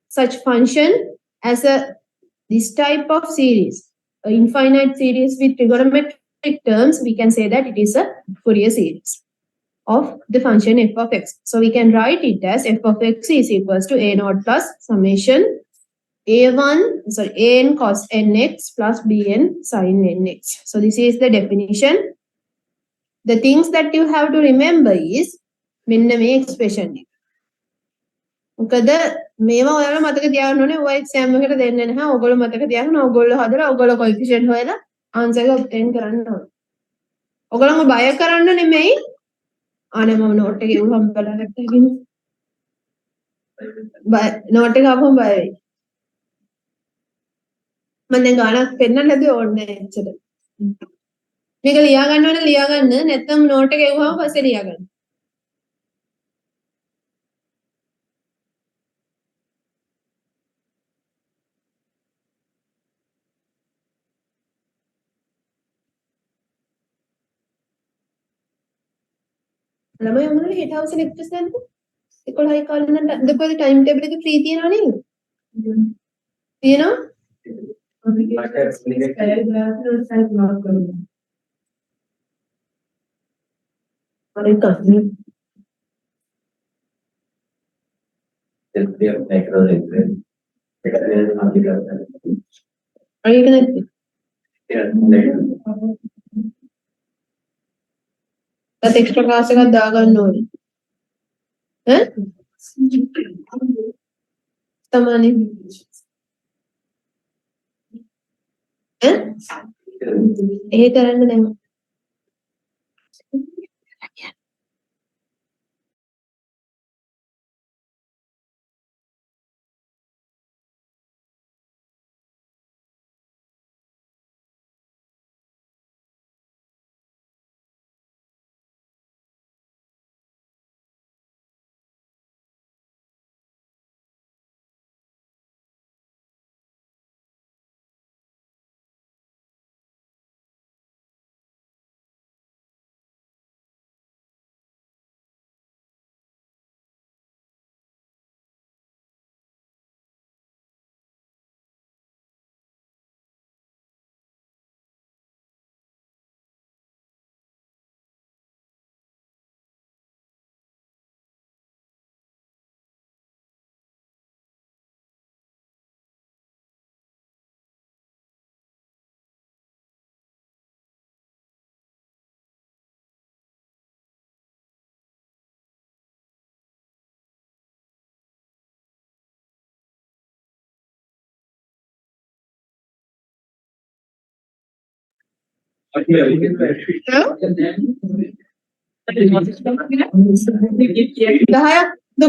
such function as this type of series, an infinite series with trigonometric terms. We can say that it is a Fourier series of the function f of x. So we can write it as f of x is equals to a0 plus summation an cos nx plus bn sin nx. So this is the definition. The things that you have to remember is මෙන්න මේ expression එක. මොකද මේවා ඔයාලා මතක තියාගන්න ඕනේ. ඔය එක්සෑම් එකකට දෙන්නේ නැහැ. ඔයගොල්ලෝ මතක තියාගන්න. ඔයගොල්ලෝ හදලා ඔයගොල්ලෝ coefficient හොයලා answer එක obtain කරන්න ඕනේ. ඔයගොල්ලෝම බය කරන්න නෙමෙයි. ආනේ මම note එක ඉවහම බලන්න note එක ආවම බය වෙයි. මම දැන් ගානක් පෙන්නන්න හැදුවේ ඕනේ නැහැ එච්චර. මේක ලියා ගන්න ඕනේ ලියා ගන්න. නැත්නම් note එක එවුවම පස්සේ ලියා ගන්න. ළමයි මොනවද හෙට හවස ලෙක්චර්ස් නැද්ද? 11යි කාලේ ඉඳන් දෙපොද ටයිම් ටේබල් එක ෆ්‍රී තියනවා නේද? තියෙනවා? හරි කන්නේ. ඒක නැත්නම් තත් එක්ස්ට්‍රා ක්ලාස් එකක් දාගන්න ඕනේ. ඈ? තමයි. ඈ? එහෙ කරන්න දැන්. ද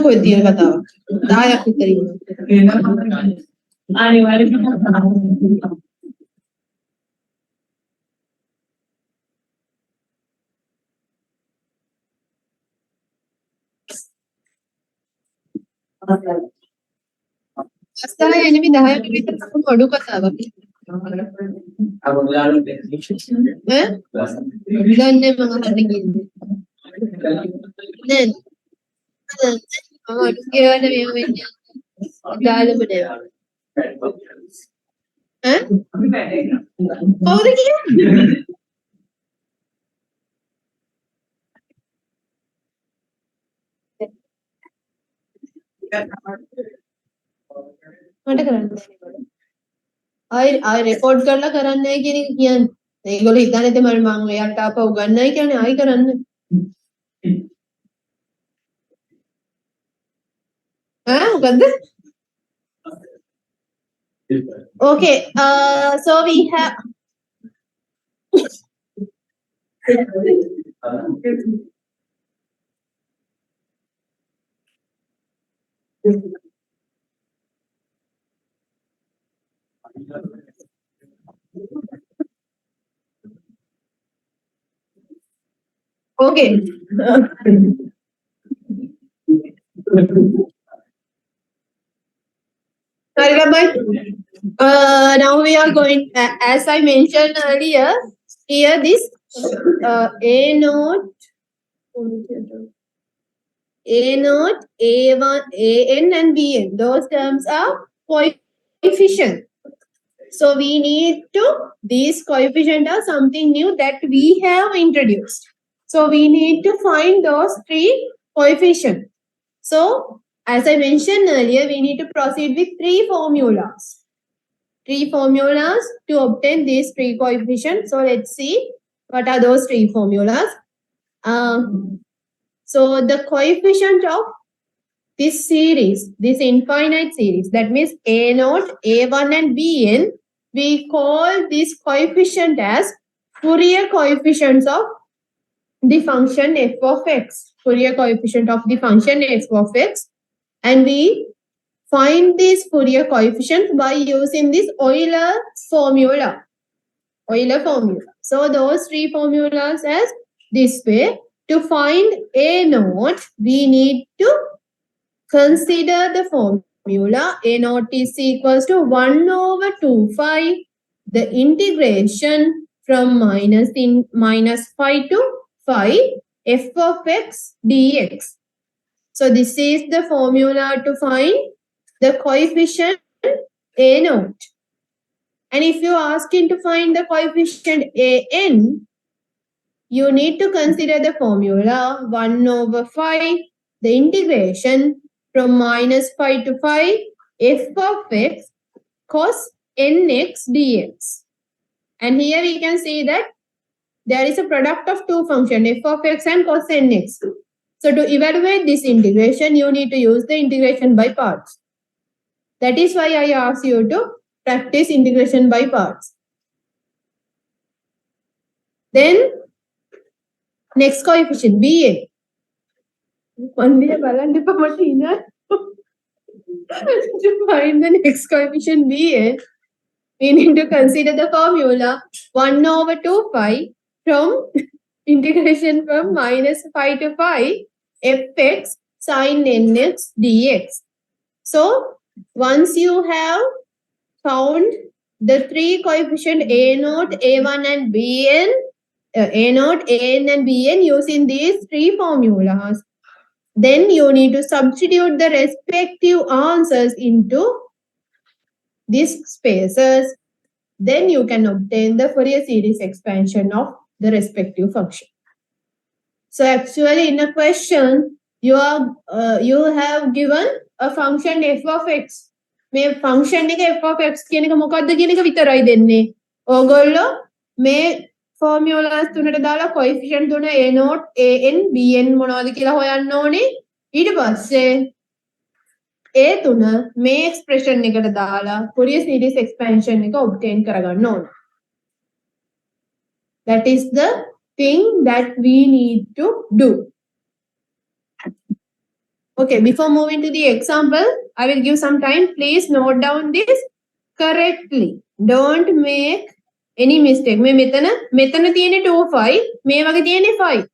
කොහෙද තියෙන කතාවක් 10ක් විතර ඉන්නවා අස්තහය එනිමි 10ක් විතර තමයි අඩු කතාවක් දන්නේ මම හරියට කියන්නේ නේද මම අඩු කියවන මේව වෙන්නේ දාලම නෑ ඈ කවුද කියන්නේ මට කරන්න ආයි රෙකෝඩ් කරලා කරන්නයි කියන එක කියන්නේ. ඒගොල්ලෝ හිතන්නේ ඉතින් මම එයාට ආපහු උගන්නයි කියන්නේ ආයි කරන්න. මොකද්ද? Okay, so we have okay. Now we are going, as I mentioned earlier, here this A naught, A1, AN and BN. Those terms are coefficient. So we need to, these coefficients are something new that we have introduced. So we need to find those three coefficients. So as I mentioned earlier, we need to proceed with three formulas. Three formulas to obtain these three coefficients. So let's see what are those three formulas. So the coefficient of this series, this infinite series, that means A0, A1 and Bn, we call this coefficient as Fourier coefficients of the function f of x. Fourier coefficient of the function f of x. And we find these Fourier coefficients by using this Euler formula. Euler formula. So those three formulas as this way. To find A0, we need to consider the formula. A0 is equals to 1 over 2 phi. The integration from minus 5 to phi f of x dx. So this is the formula to find the coefficient a naught. And if you are asking to find the coefficient an, you need to consider the formula 1 over 5, the integration from minus 5 to 5, f of x cos nx dx. And here we can see that there is a product of two functions, f of x and cos nx. So to evaluate this integration, you need to use the integration by parts. That is why I ask you to practice integration by parts. Then next coefficient Bn. One day balance to find the next coefficient Bn, we need to consider the formula 1 over 2 pi from integration from minus 5 to 5 fx sin nx dx. So once you have found the three coefficient a naught, a1 and bn, a naught, an and bn using these three formulas, then you need to substitute the respective answers into these spaces. Then you can obtain the Fourier series expansion of the respective function. So actually in a question, you have given a function f of x. මේ function එක f of x කියන එක මොකක්ද කියන එක විතරයි දෙන්නේ. ඕගොල්ලෝ මේ formulas තුනට දාලා coefficient තුන a naught, an, bn මොනවද කියලා හොයන්න ඕනේ. ඊට පස්සේ ඒ තුන මේ expression එකට දාලා Fourier series expansion එක obtain කරගන්න ඕනේ. That is the thing that we need to do. Okay, before moving to the example, I will give some time. Please note down this correctly. Don't make any mistake. මේ මෙතන තියෙන්නේ 2 5, මේ වගේ තියෙන්නේ 5.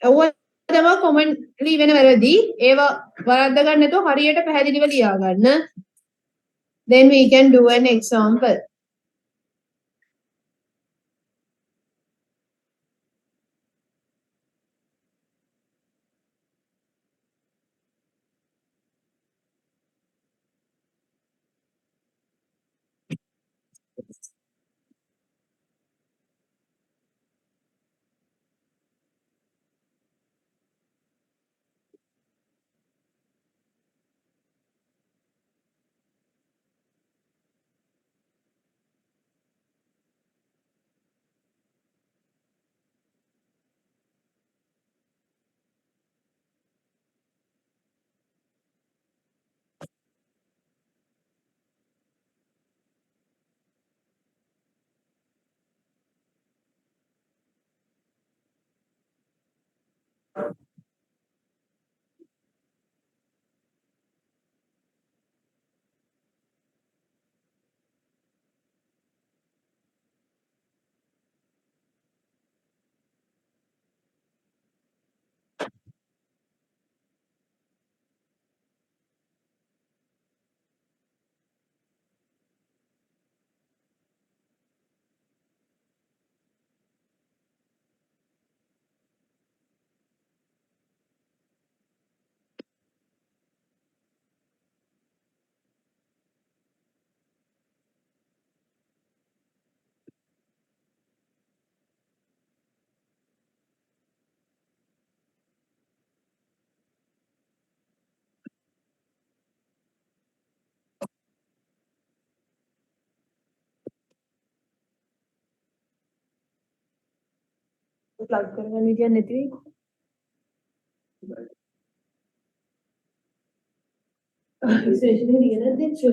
ඔය තමයි commonly වෙන වැරදි. ඒවා වරද්ද ගන්න නැතුව හරියට පැහැදිලිව ලියා ගන්න. Then we can do an example. Plug කරගන්න විදියක් නැති වෙයි. විශේෂයෙන් ඉගෙන දෙච්චු.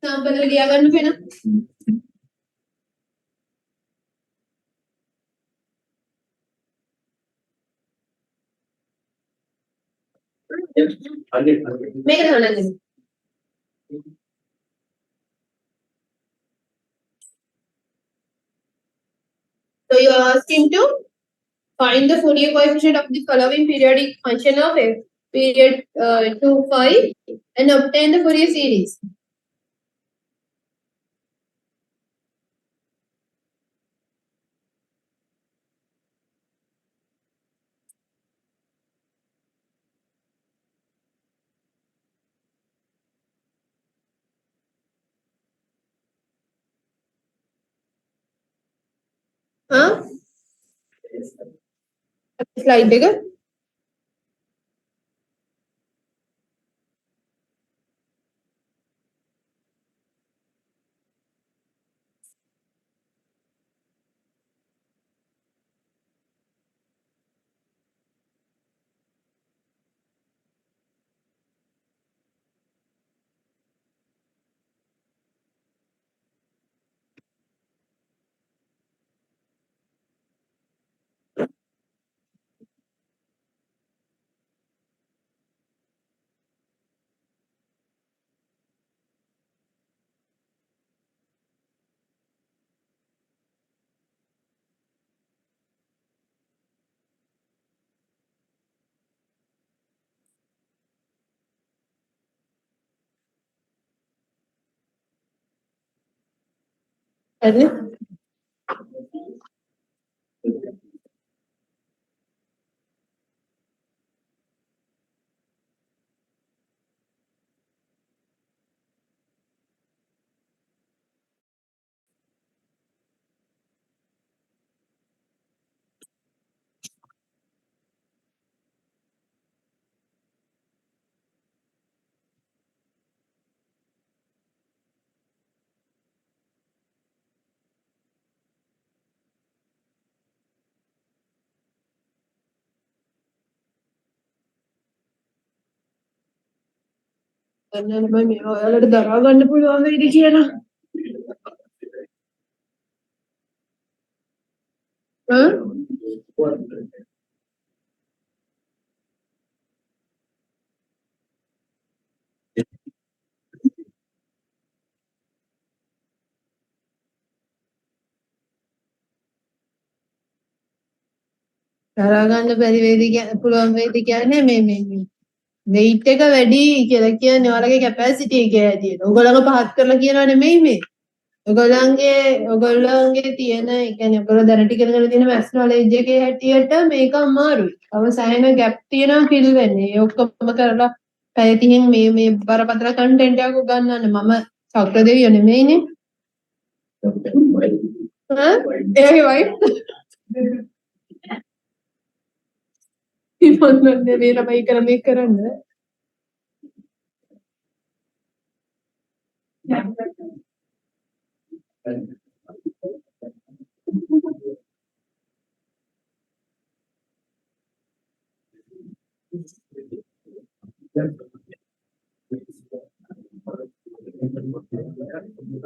Sample ලියා ගන්න වෙන. මේක ගණන් දෙන්න. So you are asking to find the Fourier coefficient of the following periodic function of f period 2, 5 and obtain the Fourier series. Huh? Slide එක. හරිද? ගන්නන්න බෑ මේ ඔයාලට දරා ගන්න පුළුවන් වෙයිද කියලා. හ්ම්? දරා ගන්න බැරි වෙයිද පුළුවන් වෙයිද කියන්නේ මේ weight එක වැඩි කියලා කියන්නේ ඔයාලගේ capacity එක ඇටියට. ඔයගොල්ලන්ව පහත් කරලා කියනවා නෙමෙයි මේ. ඔයගොල්ලන්ගේ තියෙන ඒ කියන්නේ ඔයගොල්ලෝ දැනට ඉගෙනගෙන තියෙන maths knowledge එකේ හැටියට මේක අමාරුයි. තව සෑහෙන gap තියෙනවා fill වෙන්න. ඒ ඔක්කොම කරලා පැය 30න් මේ බරපතල content එකක් උගන්වන්න මම චක්‍රදේවිය නෙමෙයිනේ. එයාගේ wife ඉතින් මේ ළමයි කර මේක කරන්න.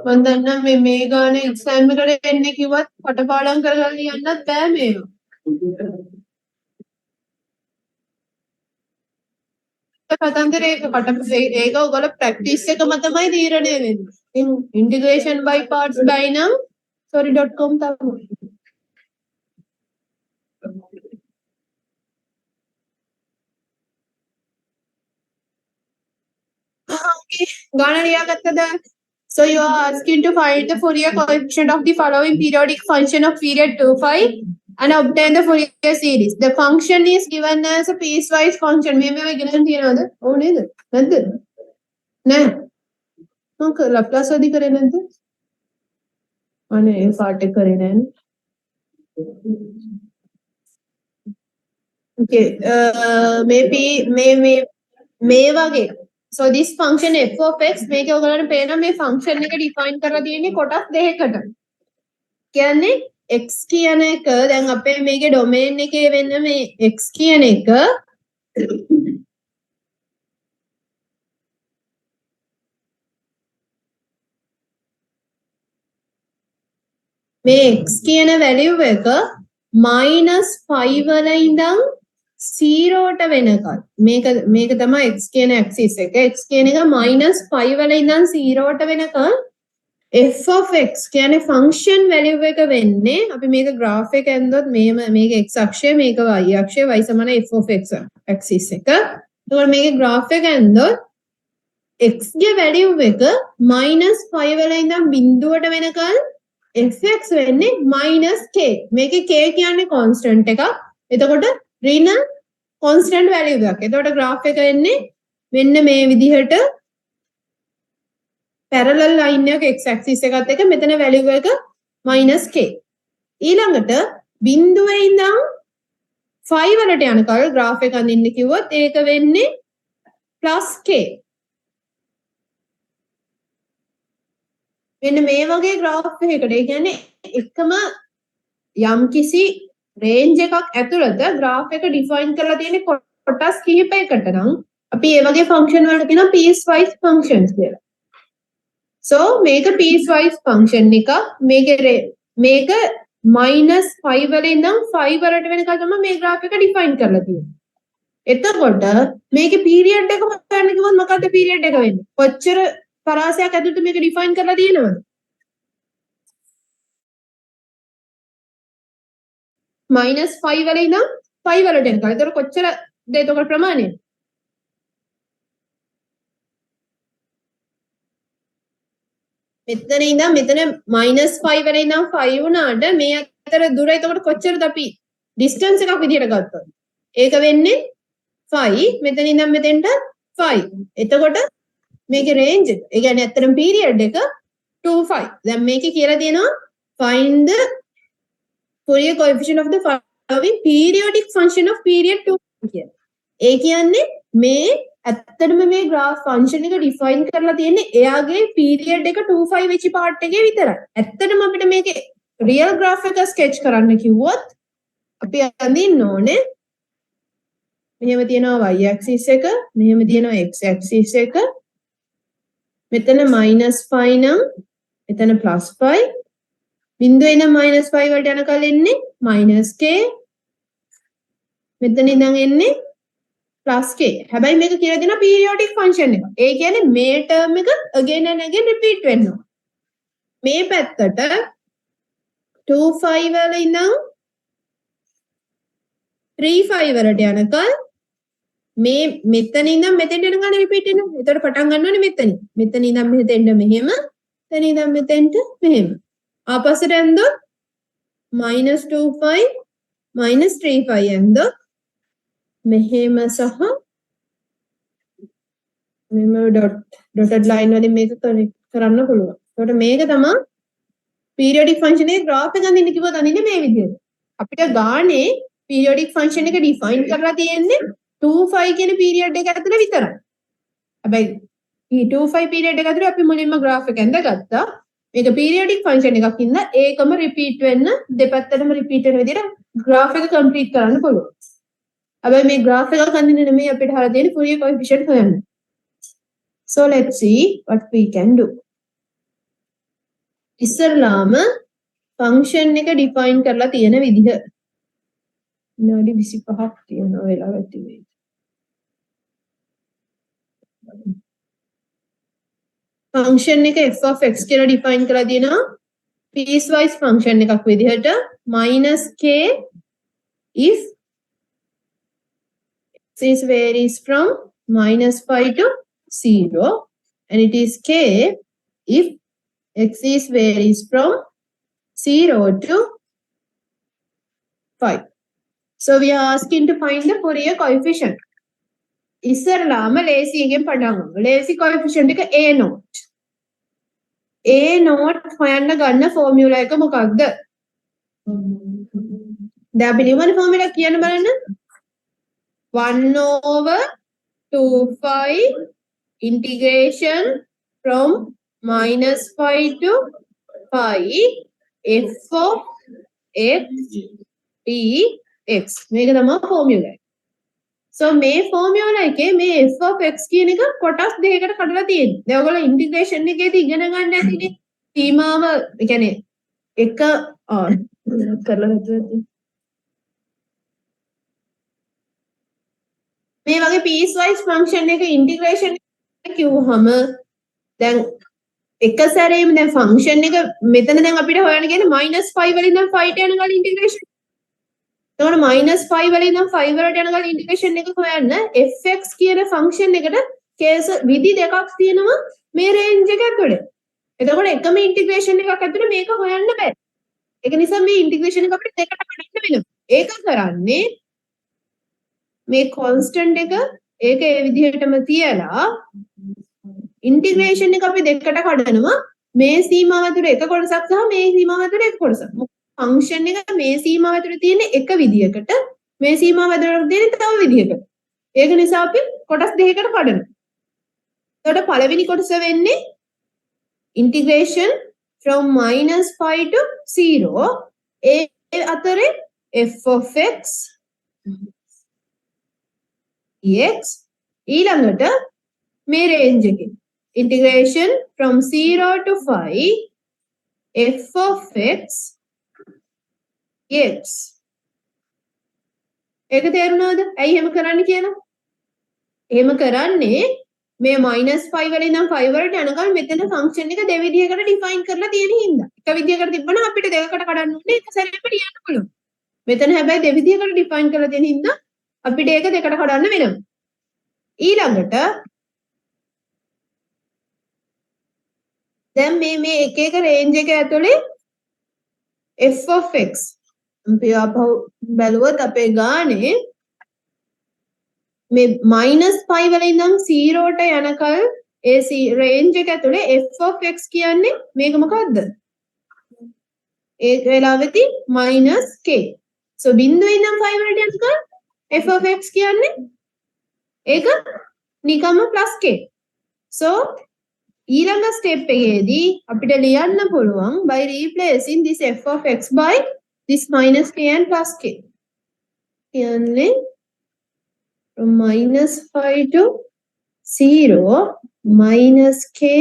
මම දන්නා මේ ගානේ එක්සෑම් එකට එන්නේ කිව්වත් කටපාඩම් කරලා ලියන්නත් බෑ මේව. කතන්දර ඒක ඔයගොල්ලෝ ප්‍රැක්ටිස් එක මතමයි තීරණය වෙන්නේ. ඉන්ටිග්‍රේෂන් by parts by නම් sorry.com තමයි. Okay, ගාන ලියාගත්තද? So you are asking to find the Fourier coefficient of the following periodic function of period 2, 5 and obtain the Fourier series. The function is given as a piecewise function. මේ ඉගෙනගෙන තියනවද? ඔව් නේද? නැද්ද? නෑ. මොකක් ලැප්ලාස් වැඩි කරේ නැද්ද? අනේ ඒ පාට කරේ නෑනේ. Okay, මේ වගේ. So this function f of x මේක ඔයගොල්ලන්ට පේනවා මේ function එක define කරලා තියෙන්නේ කොටස් දෙකකට. කියන්නේ x කියන එක දැන් අපේ මේකේ domain එකේ වෙන්න මේ x කියන එක මේ x කියන value එක -5 වල ඉඳන් 0ට වෙනකල් මේක තමයි x කියන axis එක x කියන එක -5 වල ඉඳන් 0ට වෙනකල් f of x කියන්නේ ෆන්ක්ෂන් වැලියු එක වෙන්නේ අපි මේක graph එක ඇන්දොත් මේක x අක්ෂය මේක y අක්ෂය y සමාන f of x axis එක. එතකොට මේකේ graph එක ඇන්දොත් x ගේ වැලියු එක -5 වල ඉඳන් බිඳුවට වෙනකල් fx වෙන්නේ -k. මේකේ k කියන්නේ constant එකක්. එතකොට ඍණ constant value එකක්. එතකොට graph එක එන්නේ මෙන්න මේ විදිහට parallel line එක x axis එකත් එක්ක මෙතන value එක -k. ඊළඟට බිඳුවේ ඉඳන් 5 වලට යනකල් graph එක අඳින්න කිව්වොත් ඒක වෙන්නේ +k. මෙන්න මේ වගේ graph එකකට ඒ කියන්නේ එකම යම්කිසි range එකක් ඇතුළත graph එක define කරලා තියෙන කොටස් කිහිපයකට නම් අපි ඒ වගේ function වලට කියනවා piecewise functions කියලා. So මේක piecewise function එක මේක -5 වල ඉඳන් 5 වලට වෙනකල් තමයි මේ graph එක define කරලා තියෙන්නේ. එතකොට මේකේ period එක හොයන්න කිව්වොත් මොකද්ද period එක වෙන්නේ? කොච්චර පරාසයක් ඇතුළත මේක define කරලා තියෙනවද? -5 වල ඉඳන් 5 වලට එනකල්. එතකොට කොච්චරද එතකොට ප්‍රමාණය? මෙතන ඉඳන් මෙතන -5 වල ඉඳන් 5 වුණාට මේ අතර දුර එතකොට කොච්චරද අපි distance එකක් විදියට ගත්තොත්? ඒක වෙන්නේ 5 මෙතන ඉඳන් මෙතෙන්ට 5. එතකොට මේකේ range එක. ඒ කියන්නේ ඇත්තටම period එක 2 5. දැන් මේකේ කියලා තියෙනවා find the Fourier coefficient of the following periodic function of period 2 කියලා. ඒ කියන්නේ මේ ඇත්තටම මේ graph function එක define කරලා තියෙන්නේ එයාගේ period එක 2 5 වෙච්ච part එකේ විතරයි. ඇත්තටම අපිට මේකේ real graph එක sketch කරන්න කිව්වොත් අපි අඳින්න ඕනේ මෙහෙම තියෙනවා y axis එක, මෙහෙම තියෙනවා x axis එක. මෙතන -5 නම් එතන +5. බිඳුවේ ඉඳන් -5 වලට යනකල් එන්නේ -k. මෙතන ඉඳන් එන්නේ +k. හැබැයි මේක කියලා දෙනවා periodic function එක. ඒ කියන්නේ මේ term එක again and again repeat වෙන්න ඕන. මේ පැත්තට 2 5 වල ඉඳන් 3 5 වලට යනකල් මේ මෙතන ඉඳන් මෙතෙන්ට යනකල් repeat වෙනවා. එතකොට පටන් ගන්න ඕනේ මෙතනින්. මෙතන ඉඳන් මෙතෙන්ට මෙහෙම, මෙතන ඉඳන් මෙතෙන්ට මෙහෙම. ආපස්සට ඇන්දොත් -2 5 -3 5 ඇන්දොත් මෙහෙම සහ මෙම dotted line වලින් මේක connect කරන්න පුළුවන්. එතකොට මේක තමයි periodic function එකේ graph එක අඳින්න කිව්වොත් අඳින්නේ මේ විදිහට. අපිට ගානේ periodic function එක define කරලා තියෙන්නේ 2 5 කියන period එක ඇතුළේ විතරයි. හැබැයි මේ 2 5 period එක ඇතුළේ අපි මුලින්ම graph එක ඇඳගත්තා. මේක periodic function එකක් ඉඳලා ඒකම repeat වෙන්න දෙපැත්තටම repeat වෙන විදිහට graph එක complete කරන්න පුළුවන්. හැබැයි මේ graph එකක් අඳින්න නෙමෙයි අපිට හරලා තියෙන්නේ Fourier coefficient හොයන්න. So let's see what we can do. ඉස්සරලාම function එක define කරලා තියෙන විදිහ. විනාඩි 25ක් තියෙනවා වෙලාව ඇති වෙයි. function එක f of x කියලා define කරලා තියෙනවා piecewise function එකක් විදිහට -k if x is varies from -5 to 0 and it is k if x is varies from 0 to 5. So we are asking to find the Fourier coefficient. ඉස්සරලාම ලේසියෙන් පටන් ගමු. ලේසි coefficient එක a naught. a naught හොයන්න ගන්න formula එක මොකක්ද? දැන් අපි නිවන formula කියන්න බලන්න. 1/2 integration from -5 to 5 f of x dx. මේක තමයි formula එක. So මේ formula එකේ මේ f of x කියන එක කොටස් දෙකකට කඩලා තියෙනවා. දැන් ඔයගොල්ලෝ integration එකේදී ඉගෙන ගන්න ඇතිනේ. සීමාව, ඒ කියන්නේ එක කරලා නැතුව මේ වගේ piecewise function එක integration කිව්වහම දැන් එක සැරේම දැන් ෆන්ක්ෂන් එක මෙතන දැන් අපිට හොයන්න කියන්නේ -5 වලින් ඉඳන් 5 ට යන කලින් ඉන්ටිග්‍රේෂන්. එතකොට -5 වලින් ඉඳන් 5 වලට යන කලින් ඉන්ටිග්‍රේෂන් එක හොයන්න fx කියන ෆන්ක්ෂන් එකට කේස් විදි දෙකක් තියෙනවා මේ රේන්ජ් එක ඇතුලේ. එතකොට එකම ඉන්ටිග්‍රේෂන් එකක් ඇතුලේ මේක හොයන්න බෑ. ඒක නිසා මේ ඉන්ටිග්‍රේෂන් එක අපිට දෙකට කඩන්න වෙනවා. ඒක කරන්නේ මේ කොන්ස්ටන්ට් එක ඒක ඒ විදිහටම තියලා ඉන්ටිග්‍රේෂන් එක අපි දෙකට කඩනවා මේ සීමාව ඇතුලේ එක කොටසක් සහ මේ සීමාව ඇතුලේ එක කොටසක්. ෆන්ක්ෂන් එක මේ සීමාව ඇතුලේ තියෙන එක විදිහකට මේ සීමාව ඇතුලේ තියෙන තව විදිහකට. ඒක නිසා අපි කොටස් දෙකකට කඩනවා. එතකොට පළවෙනි කොටස වෙන්නේ integration from -5 to 0 ඒ අතරේ f of x dx ඊළඟට මේ රේන්ජ් එකේ integration from 0 to 5 f of x dx ඒක තේරුණාද? ඇයි එහෙම කරන්න කියලා? එහෙම කරන්නේ මේ -5 වලින් ඉඳන් 5 වලට යනකම් මෙතන ෆන්ක්ෂන් එක දෙවිදිහකට ඩිෆයින් කරලා තියෙන හින්දා. එක විදිහකට තිබ්බනම් අපිට දෙකකට කඩන්න ඕනේ එක සැරේම ලියන්න පුළුවන්. මෙතන හැබැයි දෙවිදිහකට ඩිෆයින් කරලා තියෙන හින්දා අපිට ඒක දෙකට කඩන්න වෙනවා. ඊළඟට දැන් මේ එක එක රේන්ජ් එක ඇතුලේ f of x අපි ආපහු බැලුවොත් අපේ ගානේ මේ -5 වලින් ඉඳන් 0 ට යනකල් ඒ රේන්ජ් එක ඇතුලේ f of x කියන්නේ මේක මොකද්ද? ඒ වෙලාවෙදී -k. so බිංදුවේ ඉඳන් 5 වලට යනකල් f of x කියන්නේ ඒක නිකම්ම +k. so ඊළඟ ස්ටෙප් එකේදී අපිට ලියන්න පුළුවන් by replacing this f of x by this -k and +k. කියන්නේ from -5 to 0 -k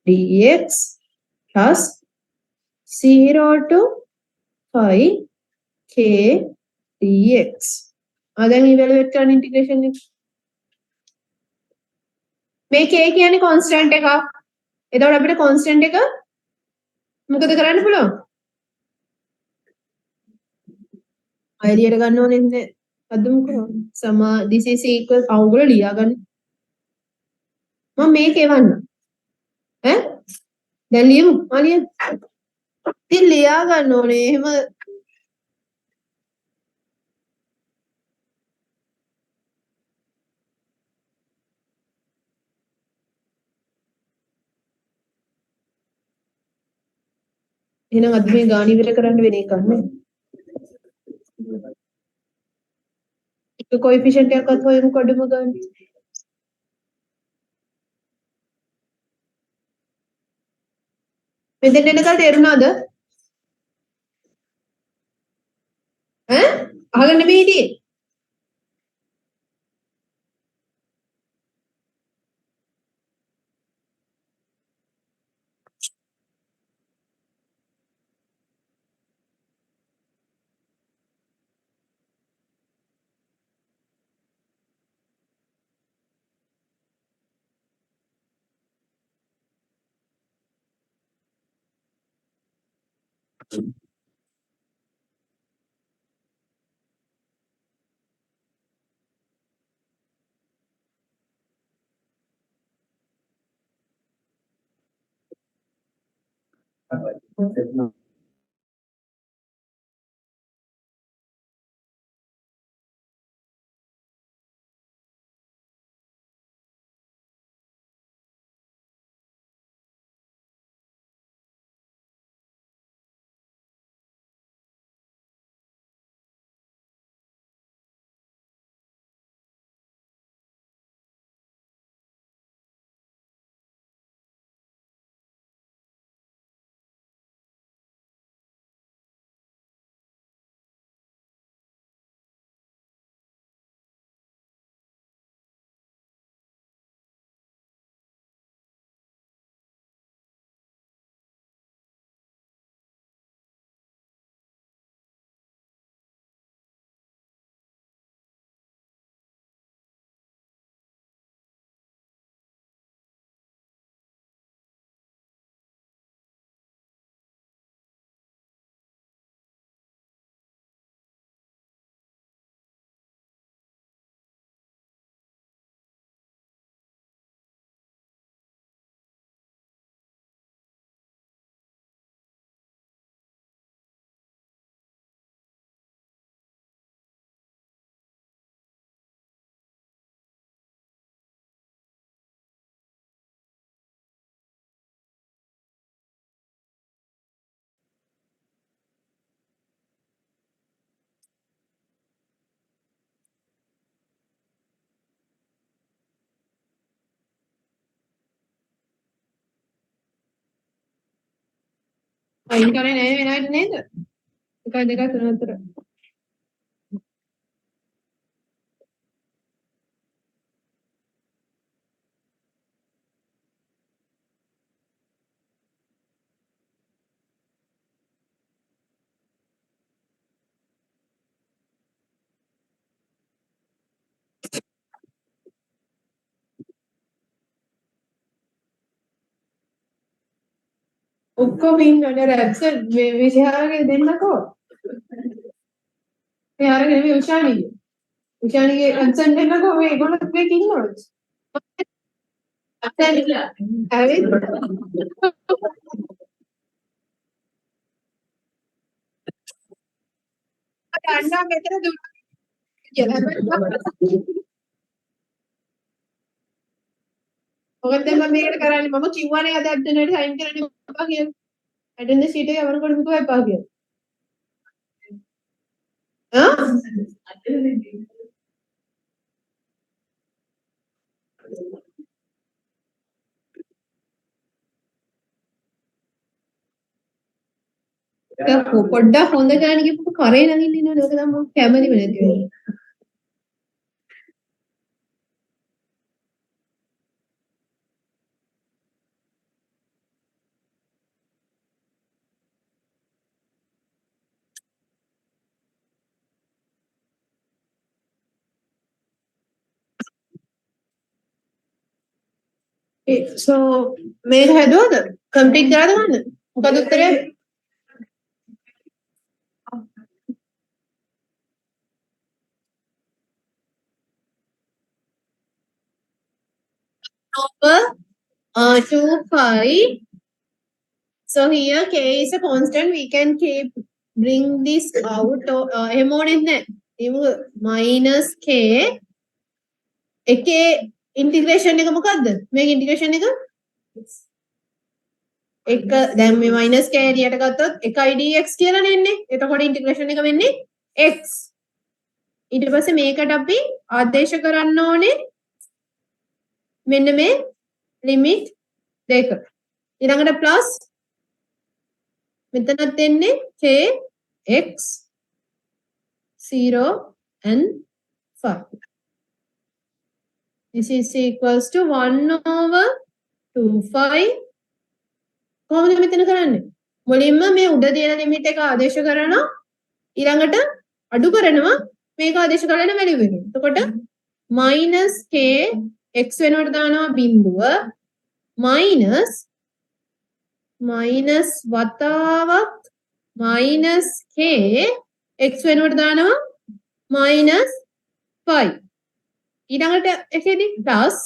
dx plus 0 to 5 k dx. දැන් ඉවැලුවේට් කරන ඉන්ටිග්‍රේෂන් එක මේ k කියන්නේ කොන්ස්ටන්ට් එකක්. එතකොට අපිට කොන්ස්ටන්ට් එක මොකද කරන්න පුළුවන්? අයිඩියට ගන්න ඕනේ නැහැ. අදුමුකෝ this is equal අවුල ලියා ගන්න. මම මේක එවන්න. ඈ දැන් ලියමු. ලියන්න. ඉතින් ලියා ගන්න ඕනේ. එහෙම එහෙනම් අද මේ ගාන ඉවර කරන්න වෙන එකක් නේ. එක කොයිෆිෂන්ට් එකක්වත් හොයමු කඩම ගන්න. මෙතෙන් එනකල් තේරුණාද? ඈ අහගෙන නෙමෙයි හිටියේ. අයින් කරේ නෑ වෙනාට නේද? 1 2 3 4 ඔක්කොම ඉන්නවනේ රැප්සර් මේ විෂයාගේ දෙන්නකෝ. එයාගේ නෙමෙයි උෂානිගේ. උෂානිගේ රැප්සර් දෙන්නකෝ මේ ඒගොල්ලෝ දෙක ඉන්නවද? ඇවිත් අන්නා මෙතන දුන්න කියලා හැබැයි මොකද මම මේකට කරන්නේ මම කිව්වනේ අද ඇබ්ඩනට සයින් කරන්න එපා කියලා. ඇටෙන්ඩන්ස් ෂීට් එක යවනකොට මොකෝ එපා කියලා. පොඩ්ඩක් හොඳ ගාන ගිහපු කරේ නගින්න ඉන්නවනේ ඕක තමයි මම කැමතිම නැති වෙන්නේ. So මේක හැදුවද? කම්ප්ලීට් කරාද ගන්න? මොකද උත්තරේ? Number 2 5. So here k is a constant. We can keep bring this out. එහෙම ඕනෙත් නැහැ. minus k එකේ integration එක මොකද්ද? මේක integration එක එක දැන් මේ minus k එළියට ගත්තොත් 1 dx කියලා නෙන්නේ. එතකොට integration එක වෙන්නේ x. ඊට පස්සේ මේකට අපි ආදේශ කරන්න ඕනේ මෙන්න මේ limit දෙක. ඊළඟට plus මෙතනත් එන්නේ k x 0 and 5. This is equals to 1/2 කොහොමද මෙතන කරන්නේ? මුලින්ම මේ උඩ තියෙන limit එක ආදේශ කරනවා ඊළඟට අඩු කරනවා මේක ආදේශ කරන value එක. එතකොට minus k x වෙනුවට දානවා බිඳුව minus වතාවක් minus k x වෙනුවට දානවා minus 5. ඊළඟට එකෙදි plus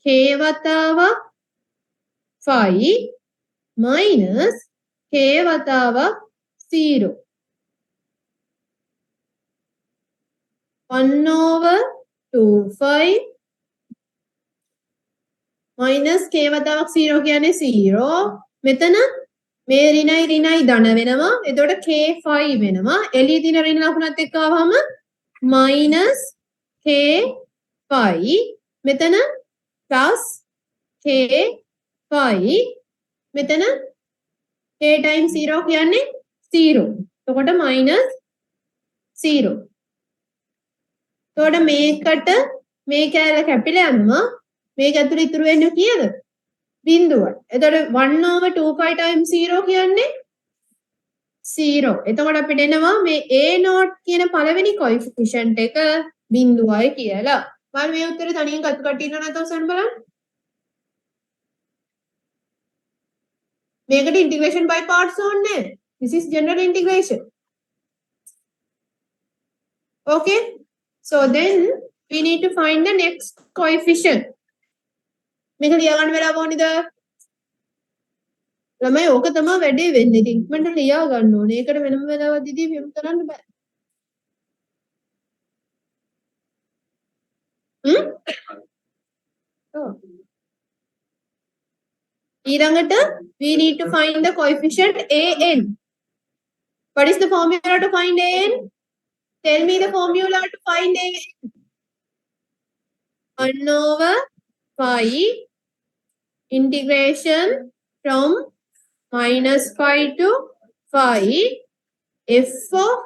k වතාවක් 5 minus k වතාවක් 0. 1/2 minus k වතාවක් 0 කියන්නේ 0. මෙතන මේ ඍණයි ධන වෙනවා. එතකොට k 5 වෙනවා. එළියේ තියෙන ඍණ ලකුණත් එක්ක ආවම minus k 5 මෙතන plus k 5 මෙතන k times 0 කියන්නේ 0. එතකොට minus 0. එතකොට මේකට මේ කෑල්ල කැපිලා යනවා. මේක ඇතුළේ ඉතුරු වෙන්නේ කීයද? බිඳුවයි. එතකොට 1/2 times 0 කියන්නේ 0. එතකොට අපිට එනවා මේ a naught කියන පළවෙනි coefficient එක බිඳුවයි කියලා. බලන්න මේ උත්තරේ තනියෙන් කතු කට්ටිය ඉන්නව නැත්නම් සන් බලන්න. මේකට integration by parts ඕනේ. This is general integration. Okay. So then we need to find the next coefficient. මේක ලියා ගන්න වෙලාව ඕනේද? ළමයි ඕක තමයි වැඩේ වෙන්නේ. ඉතින් ඉක්මනට ලියා ගන්න ඕනේ. ඒකට වෙනම වෙලාවක් දීදී මෙහෙම කරන්න බෑ. ඊළඟට we need to find the coefficient an. What is the formula to find an? Tell me the formula to find an. 1/5 integration from minus 5 to 5 f of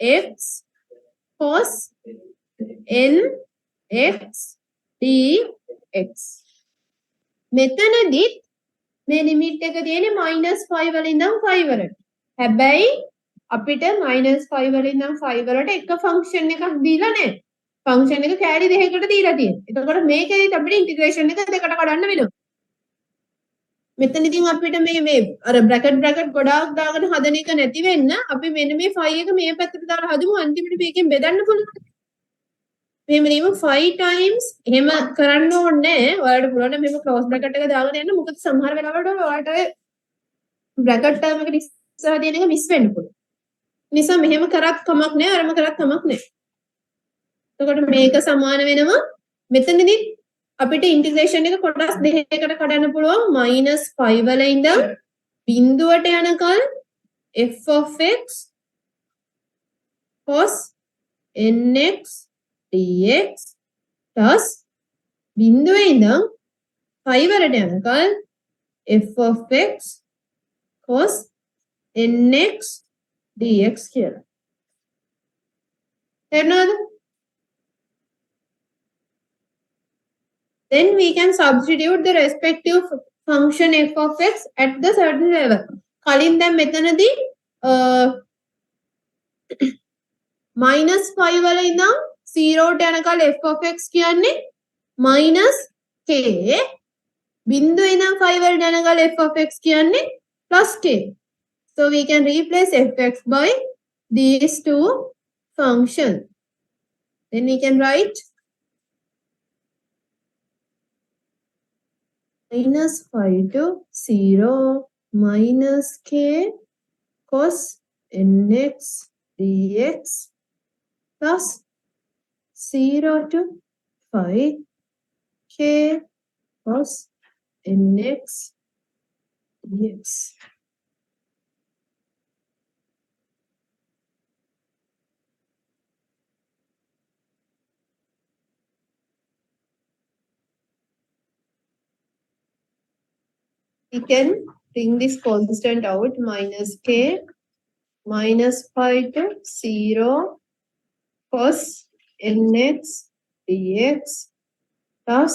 x cos n x dx. මෙතනදිත් මේ limit එක තියෙන්නේ -5 වලින් ඉඳන් 5 වලට. හැබැයි අපිට -5 වලින් ඉඳන් 5 වලට එක ෆන්ක්ෂන් එකක් දීලා නැහැ. ෆන්ක්ෂන් එක කෑලි දෙකකට දීලා තියෙනවා. එතකොට මේකෙදිත් අපිට ඉන්ටිග්‍රේෂන් එක දෙකට කඩන්න වෙනවා. මෙතන ඉතින් අපිට මේ අර බ්‍රැකට් ගොඩාක් දාගෙන හදන එක නැති වෙන්න අපි මෙන්න මේ 5 එක මේ පැත්තට දාලා හදමු. අන්තිමට මේකෙන් බෙදන්න පුළුවන්. මෙහෙම ලියමු 5 times එහෙම කරන්න ඕනේ නැහැ. ඔයාලට පුළුවන් නම් මෙහෙම ක්ලෝස් බ්‍රැකට් එක දාගෙන යන්න. මොකද සමහර වෙලාවට ඔයාලට බ්‍රැකට් ටර්ම් එකට ඉස්සරහ තියෙන එක මිස් වෙන්න පුළුවන්. නිසා මෙහෙම කරත් කමක් නැහැ. අරම කරත් කමක් නැහැ. එතකොට මේක සමාන වෙනවා මෙතනදී අපිට ඉන්ටිග්‍රේෂන් එක කොටස් දෙකකට කඩන්න පුළුවන්. -5 වල ඉඳන් බිඳුවට යනකල් f of x cos nx dx plus බිඳුවේ ඉඳන් 5 වලට යනකල් f of x cos nx dx කියලා. තේරුණාද? Then we can substitute the respective function f of x at the certain level. කලින් දැන් මෙතනදී -5 වල ඉඳන් 0ට යනකල් f of x කියන්නේ -k. බිඳුවේ ඉඳන් 5 වලට යනකල් f of x කියන්නේ +k. So we can replace fx by these two functions. Then we can write -5 to 0 minus k cos nx dx plus 0 to 5 k cos nx dx. We can bring this constant out -k -5 to 0 cos nx dx plus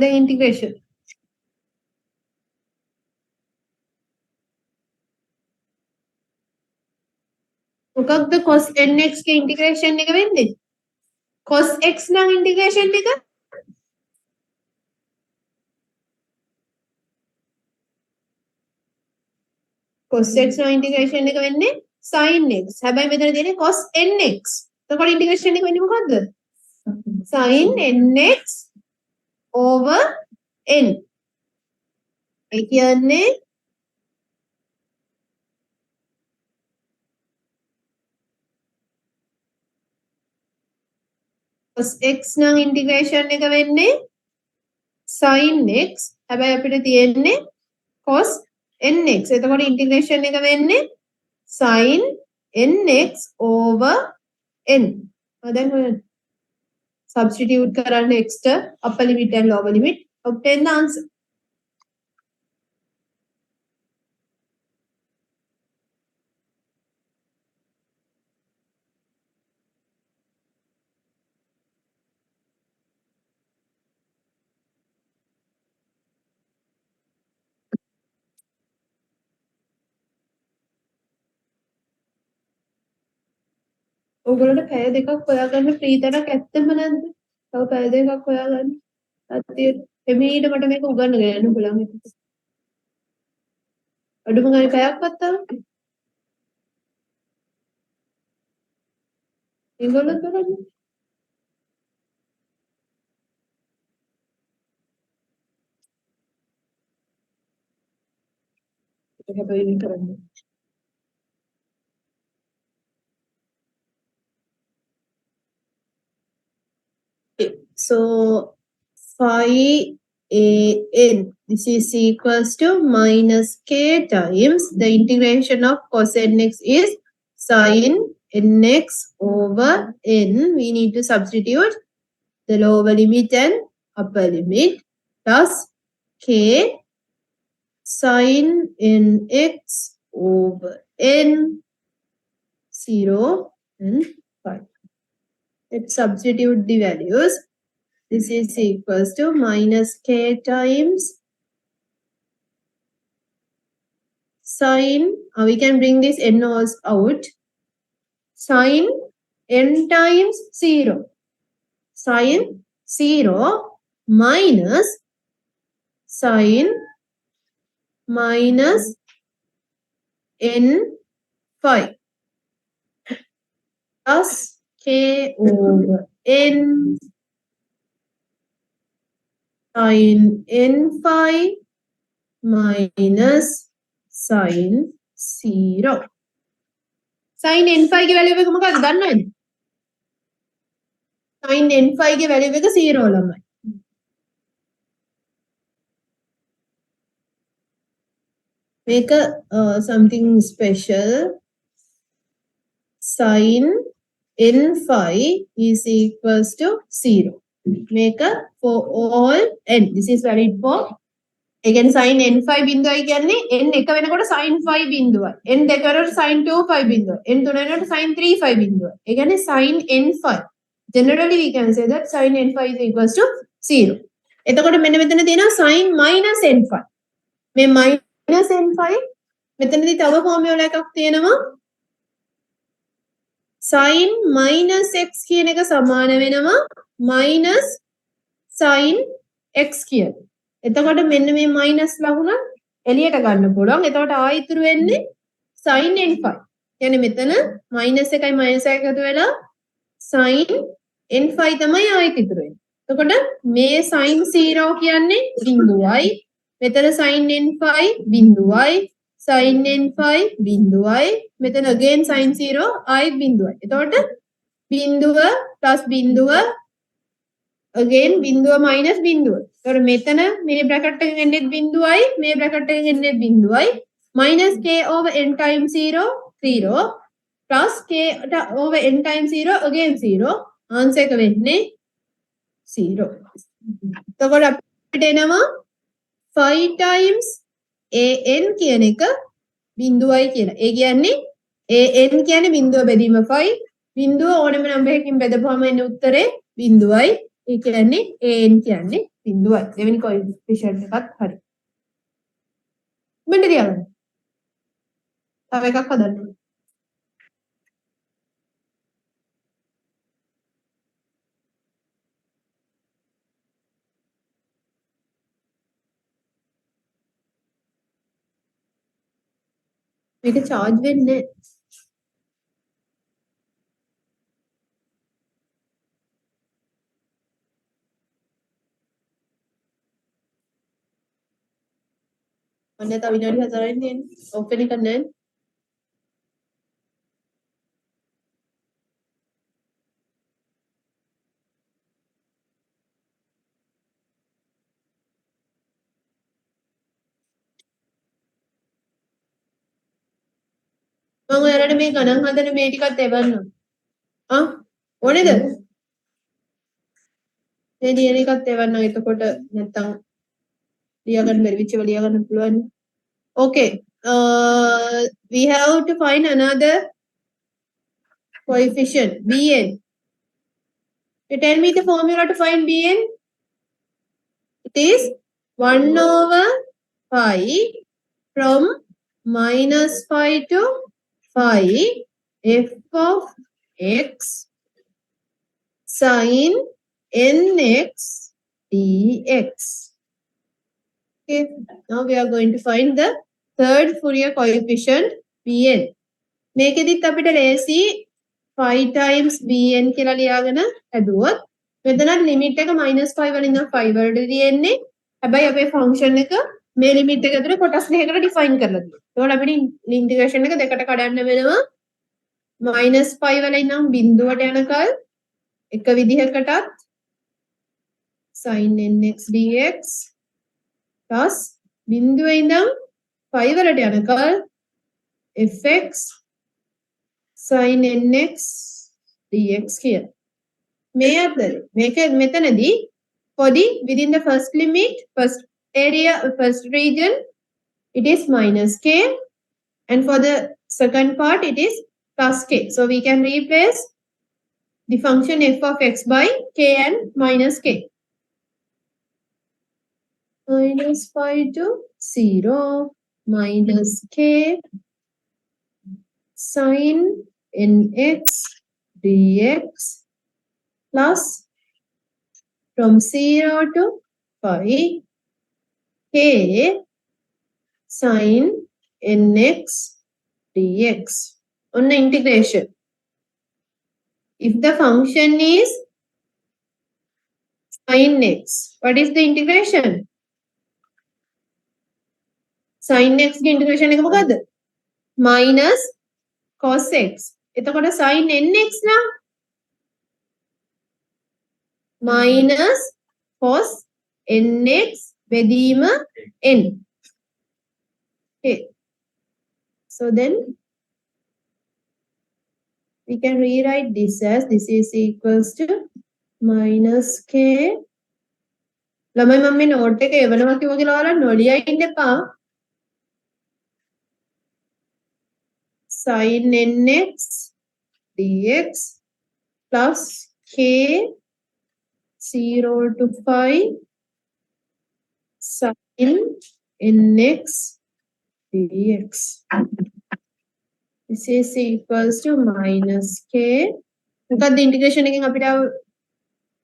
the integration. මොකක්ද cos nx ගේ integration එක වෙන්නේ? cos x නම් integration එක cos x නම් integration එක වෙන්නේ sin x. හැබැයි මෙතන තියෙන්නේ cos nx. එතකොට integration එක වෙන්නේ මොකද්ද? sin nx over n. ඒ කියන්නේ cos x නම් integration එක වෙන්නේ sin x. හැබැයි අපිට තියෙන්නේ cos nx. එතකොට integration එක වෙන්නේ sin nx over n. දැන් හොයන්න. Substitute කරන්න x ට upper limit and lower limit. Obtain the answer. ඔයගොල්ලන්ට පැය දෙකක් හොයාගන්න ෆ්‍රී තැනක් ඇත්තම නැද්ද? තව පැය දෙකක් හොයාගන්න. අතියට එමීට මට මේක උගන්වන්න යන්න පුළුවන්. අඩුම ගානේ පැයක්වත් තව. ඒගොල්ලෝ කරන්නේ. ඒක හැබැයි කරන්නේ. So phi an, this is equals to minus k times the integration of cos nx is sin nx over n. We need to substitute the lower limit and upper limit plus k sin nx over n 0 and 5. Let's substitute the values. This is equals to minus k times sin, we can bring this n out, sin n times 0, sin 0 minus sin minus n 5 plus k over n sin n 5 minus sin 0. sin n5 की value එක මොකක්ද දන්නවද? sin n5 की value එක 0 ළමයි. Make something special. Sin n5 is equals to 0. Make a for all n. This is valid for, again sin n5 බිඳුවයි කියන්නේ n එක වෙනකොට sin 5 බිඳුවයි. n දෙක වෙනකොට sin 2 5 බිඳුවයි. n තුන වෙනකොට sin 3 5 බිඳුවයි. ඒ කියන්නේ sin n5. Generally we can say that sin n5 is equals to 0. එතකොට මෙන්න මෙතන තියෙනවා sin minus n5. මේ minus n5 මෙතනදී තව ෆෝමියුලා එකක් තියෙනවා. sin minus x කියන එක සමාන වෙනවා minus sin x කියන. එතකොට මෙන්න මේ minus ලකුණ එළියට ගන්න පුළුවන්. එතකොට ආයෙ ඉතුරු වෙන්නේ sin n5. يعني මෙතන minus එකයි minus එකයි එකතු වෙලා sin n5 තමයි ආයෙ ඉතුරු වෙන්නේ. එතකොට මේ sin 0 කියන්නේ බිඳුවයි. මෙතන sin n5 බිඳුවයි. sin n5 බිඳුවයි. මෙතන again sin 0 ආයෙ බිඳුවයි. එතකොට බිඳුව plus බිඳුව again බිඳුව minus බිඳුව. එතකොට මෙතන මේ bracket එකෙන් එන්නේ බිඳුවයි, මේ bracket එකෙන් එන්නේ බිඳුවයි. minus k over n times 0 0 plus k over n times 0 again 0. answer එක වෙන්නේ 0. එතකොට අපිට එනවා 5 times an කියන එක බිඳුවයි කියලා. ඒ කියන්නේ an කියන්නේ බිඳුව බෙදීම 5. බිඳුව ඕනම නම්බර් එකකින් බෙදපුවම එන්නේ උත්තරේ බිඳුවයි. ඒ කියන්නේ an කියන්නේ බිඳුවයි. දෙවෙනි කොයිෆිෂන්ට් එකත් හරි. මෙන්න තියාගන්න. තව එකක් හදන්න. මේක charge වෙන්නේ නැහැ. ඔන්න තව විනාඩි 4යි තියෙන්නේ. ඕපන් එකක් නැහැ. මම ඔයාලට මේ ගණන් හදන මේ ටිකත් එවන්නම්. ඕනේද? මේ දින එකත් එවන්නම්. එතකොට නැත්තම් ලියා ගන්න බැරි විච්චව ලියා ගන්න පුළුවන්. Okay. We have to find another coefficient bn. You tell me the formula to find bn. It is 1 over 5 from minus 5 to 5 f of x sin nx dx. Okay, now we are going to find the third Fourier coefficient bn. මේකෙදිත් අපිට ලේසි 5 times bn කියලා ලියාගෙන හදුවොත් මෙතනත් limit එක -5 වලින් ඉඳන් 5 වලට තියෙන්නේ. හැබැයි අපේ function එක මේ limit එක ඇතුලේ කොටස් දෙකකට define කරලා තියෙනවා. ඒකට අපිට integration එක දෙකට කඩන්න වෙනවා. -5 වල ඉඳන් බිඳුවට යනකල් එක විදිහකටත් sin nx dx plus බිඳුවේ ඉඳන් 5 වලට යනකල් fx sin nx dx කියලා. මේ අතර මේක මෙතනදී පොඩි within the first limit, first area, first region, it is minus k, and for the second part it is plus k. So we can replace the function f of x by k and minus k. Minus 5 to 0 minus k sin nx dx plus from 0 to 5 k sin nx dx on the integration. If the function is sin x, what is the integration? Sin x की integration එක මොකද්ද? minus cos x. එතකොට sin nx නා minus cos nx බෙදීම n. Okay. So then we can rewrite this as this is equals to minus k. ළමයි මම මේ note එක එවනවා කිව්වා කියලා ඔයාලා නොලියා ඉන්න එපා. sin nx dx plus k 0 to 5 sin nx dx. This is equals to minus k. මොකක්ද integration එකෙන් අපිට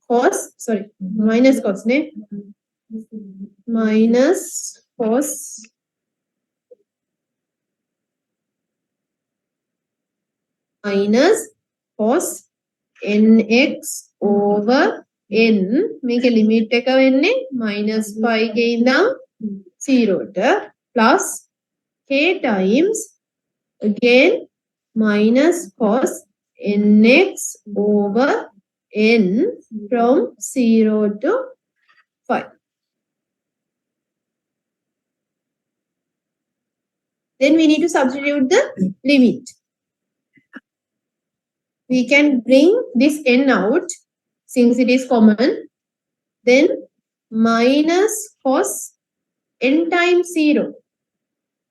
cos, sorry, minus cos නේ. Minus cos minus cos nx over n මේකේ limit එක වෙන්නේ minus 5 ගේ ඉඳන් 0 ට plus k times again minus cos nx over n from 0 to 5. Then we need to substitute the limit. We can bring this n out since it is common. Then minus cos n times 0.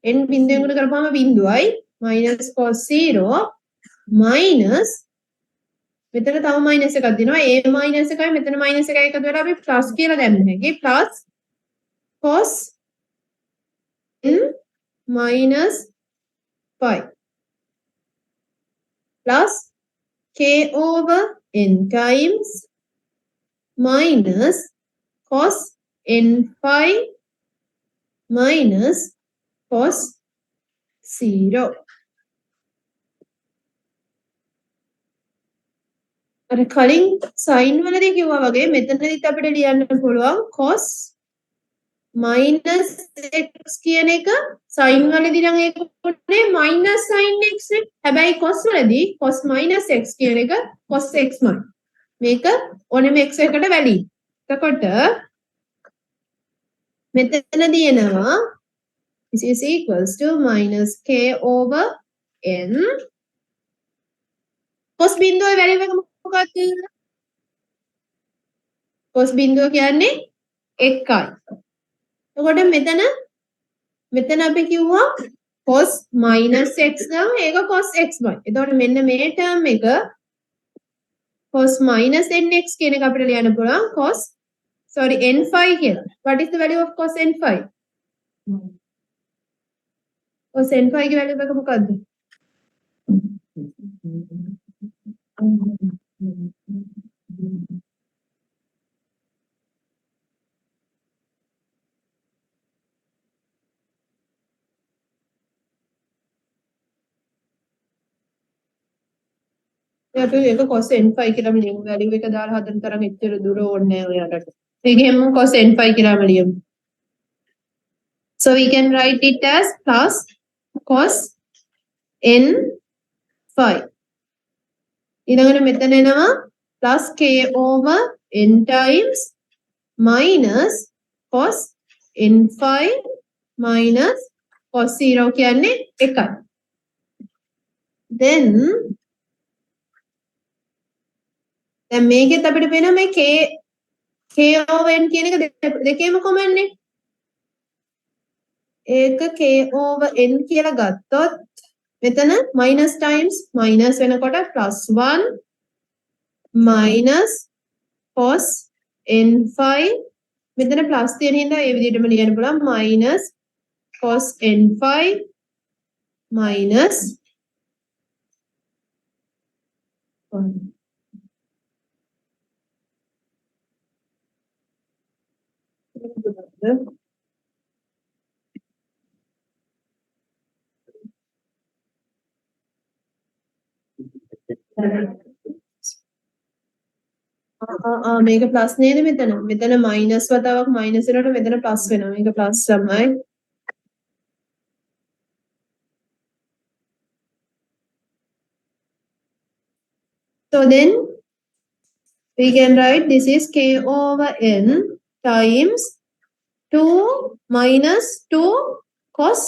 n බින්දුවෙන් උඩ කරපුවාම බින්දුවයි minus cos 0 minus මෙතන තව minus එකක් දෙනවා. a minus එකයි මෙතන minus එකයි එකතු වෙලා අපි plus කියලා දැම්ම හැකි. plus cos n minus 5 plus k over n times minus cos n5 minus cos 0. අර කලින් sin වලදී කිව්වා වගේ මෙතනදිත් අපිට ලියන්න පුළුවන් cos minus x කියන එක sin වලදී නම් ඒක උනේ minus sin x නේ. හැබැයි cos වලදී cos minus x කියන එක cos x මයි. මේක ඕනෙම x එකට වැලී. එතකොට මෙතනදී එනවා this is equals to minus k over n cos බිඳුවේ වැලියු එක මොකක්ද? cos බිඳුව කියන්නේ 1යි. එතකොට මෙතන අපි කිව්වා cos minus x නම් ඒක cos x මයි. එතකොට මෙන්න මේ term එක cos minus nx කියන එක අපිට ලියන්න පුළුවන් cos n5 කියලා. What is the value of cos n5? cos n5 ගේ value එක මොකක්ද? අපි ඒක cos n5 කියලාම ලියමු. value එක දාලා හදන තරම් එච්චර දුර ඕනේ නැහැ ඔයාලට. ඒකෙම cos n5 කියලාම ලියමු. So we can write it as plus cos n5. ඊළඟට මෙතන එනවා plus k over n times minus cos n phi minus cos 0 කියන්නේ 1යි. then දැන් මේකෙත් අපිට පේනවා මේ k over n කියන එක දෙකේම common නේ. ඒක k over n කියලා ගත්තොත් මෙතන minus times minus වෙනකොට plus 1 minus cos n phi මෙතන plus තියෙන හින්දා ඒ විදිහටම ලියන්න පුළුවන් minus cos n phi minus 1. මේක ප්ලස් නේද මෙතන මයිනස් වතාවක් මයිනස් වෙනකොට මෙතන ප්ලස් වෙනවා මේක ප්ලස් තමයි so then we can write this is k over n times 2 minus 2 cos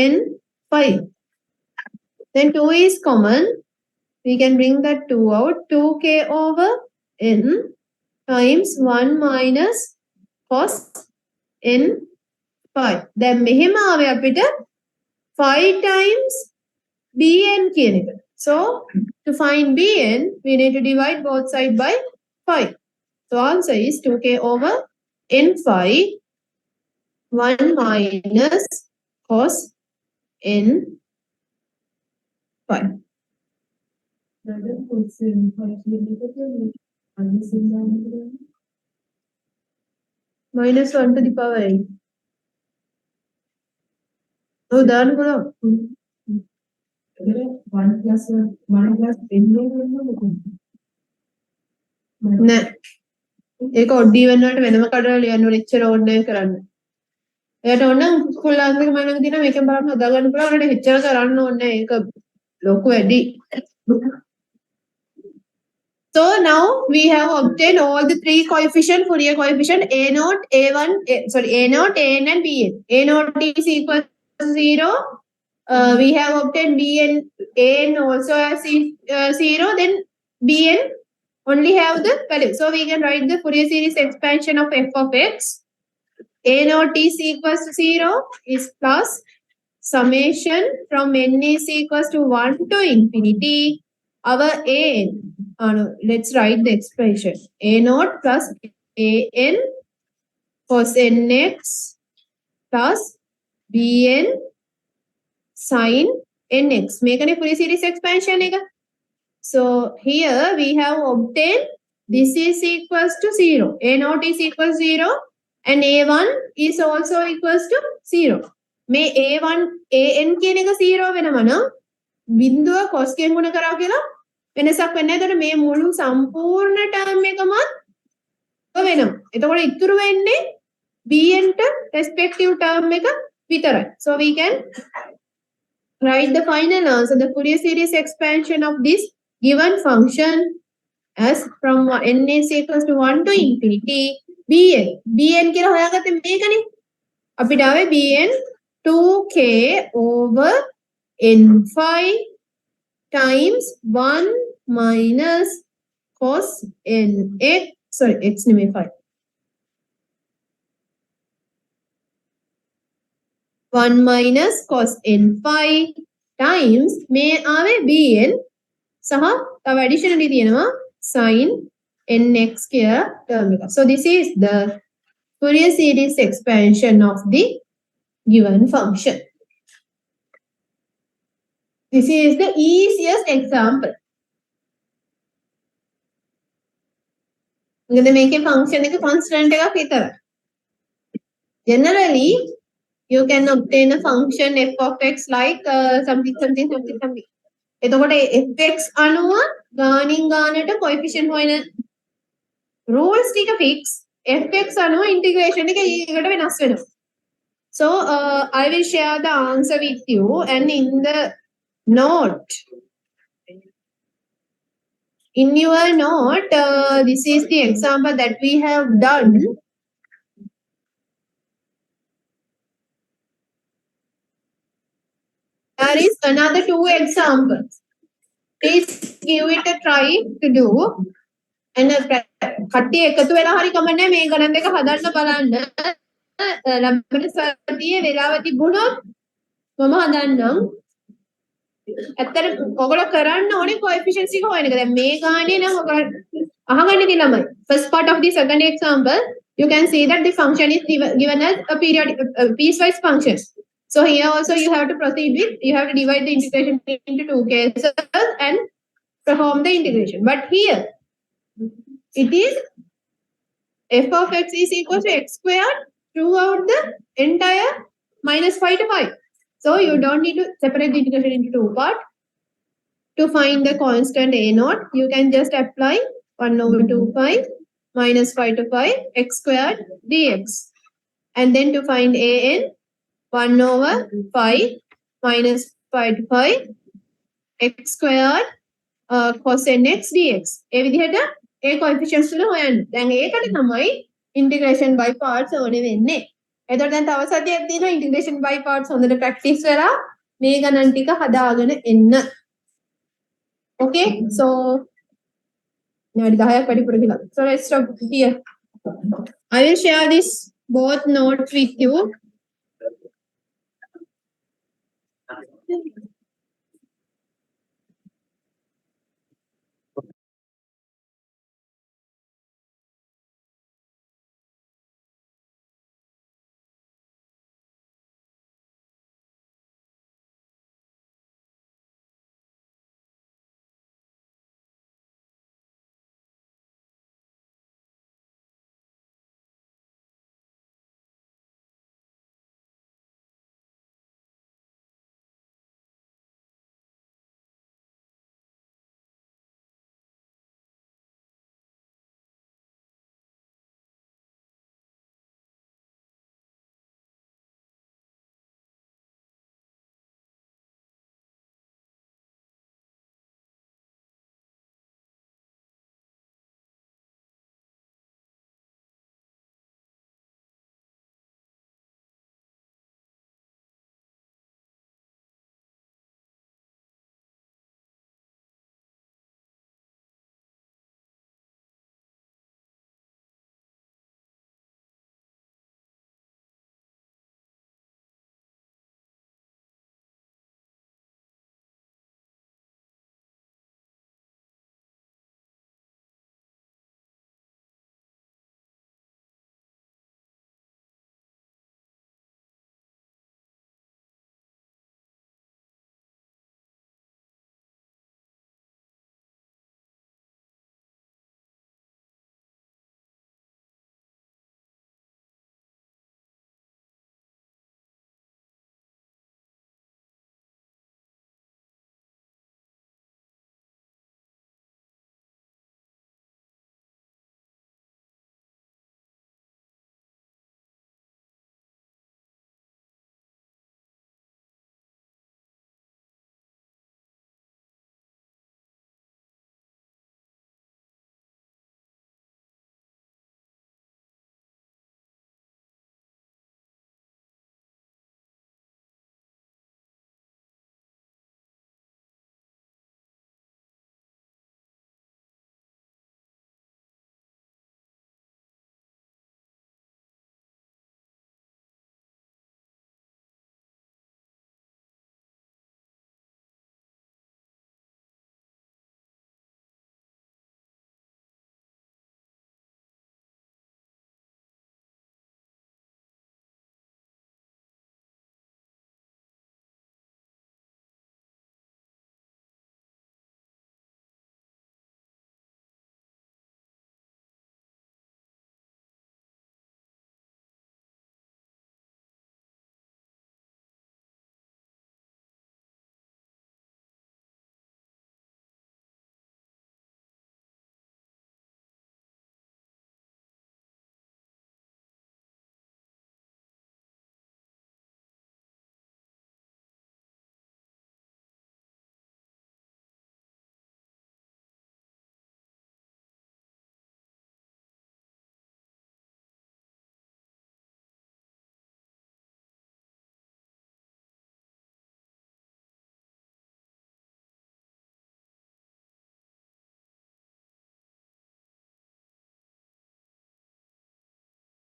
n phi then 2 is common we can bring that 2 out 2k over n times 1 minus cos n phi. දැන් මෙහෙම ආවේ අපිට 5 times bn කියන එක. So to find bn we need to divide both sides by 5. So answer is 2k over n phi 1 minus cos n phi. Minus 1 to the power 8. Oh, දාන්න පුළුවන්. 1 plus n නෑ. ඒක odd even වලට වෙනම කඩලා ලියන්න ඕනේ. එච්චර ඕනේ නැහැ කරන්න. එයාට ඕන නම් ස්කූල් ලාංකික මම නම් දිනා මේකෙන් බලන්න හදා ගන්න පුළුවන්. උන්ට එච්චර කරන්න ඕනේ නැහැ. ඒක ලොකු වැඩි. So now we have obtained all the three coefficient, Fourier coefficient A0, A1, A0, An and Bn. A0 is equal to 0. We have obtained Bn, An also as 0. Then Bn only have the value. So we can write the Fourier series expansion of f of x. A0 is equals to 0 is plus summation from n is equals to 1 to infinity. Our An. No, let's write the expression. A0 plus An cos nx plus Bn sin nx. Make a Fourier series expansion. So here we have obtained this is equals to 0. A0 is equals to 0 and A1 is also equals to 0. May A1 An කියන එක 0 වෙනම නම් බිඳුව cos එකෙන් ගුණ කරා කියලා වෙනසක් වෙන්නේ නැහැ. එතකොට මේ මුළු සම්පූර්ණ ටර්ම් එකම වෙනවා. එතකොට ඉතුරු වෙන්නේ bn ට respective term එක විතරයි. So we can write the final answer, the Fourier series expansion of this given function as from n is equals to 1 to infinity bn. bn කියලා හොයාගත්තේ මේකනේ. අපිට ආවේ bn 2k over n phi times 1 minus cos nx, sorry, x නෙමෙයි phi. 1 minus cos n phi times මේ ආවේ bn සහ තව additionally තියෙනවා sin nx කියලා term එක. So this is the Fourier series expansion of the given function. This is the easiest example. If make a function like a constant, generally you can obtain a function f of x like something. එතකොට fx අනුව ගානින් ගානට coefficient හොයන rules ටික fix fx අනුව integration එක ඊකට වෙනස් වෙනවා. So I will share the answer with you and in the note. In your note, this is the example that we have done. there is another 2 examples. Please give it a try to do. And කට්ටිය එකතු වෙලා හරි කමන්නේ මේ ගණන් දෙක හදන්න බලන්න. ලැබෙන සතියේ වෙලාව තිබුණොත් මම හදන්නම්. ඇත්තට ඔයගොල්ලෝ කරන්න ඕනේ coefficients එක හොයන එක. දැන් මේ ගානේ නම් ඔයගොල්ලෝ අහගන්න ඉතින් ළමයි. First part of the second example, you can see that the function is given as a periodic piecewise function. So here also you have to proceed with, you have to divide the integration into 2 cases and perform the integration. But here, it is f of x is equal to x squared throughout the entire minus 5 to 5. So you don't need to separate the integration into 2 parts. To find the constant a0, you can just apply 1 over 2 pi minus 5 to 5 x squared dx. And then to find an, 1 over 5 minus 5 to 5 x squared cos nx dx. ඒ විදිහට ඒ coefficients තුන හොයන්න. දැන් ඒකට තමයි integration by parts ඕනේ වෙන්නේ. එතකොට දැන් තව සතියක් තියෙනවා integration by parts හොඳට practice වෙලා මේ ගණන් ටික හදාගෙන එන්න. Okay? So විනාඩි 10ක් වැඩිපුර කියලා. So let's stop here. I will share this both notes with you.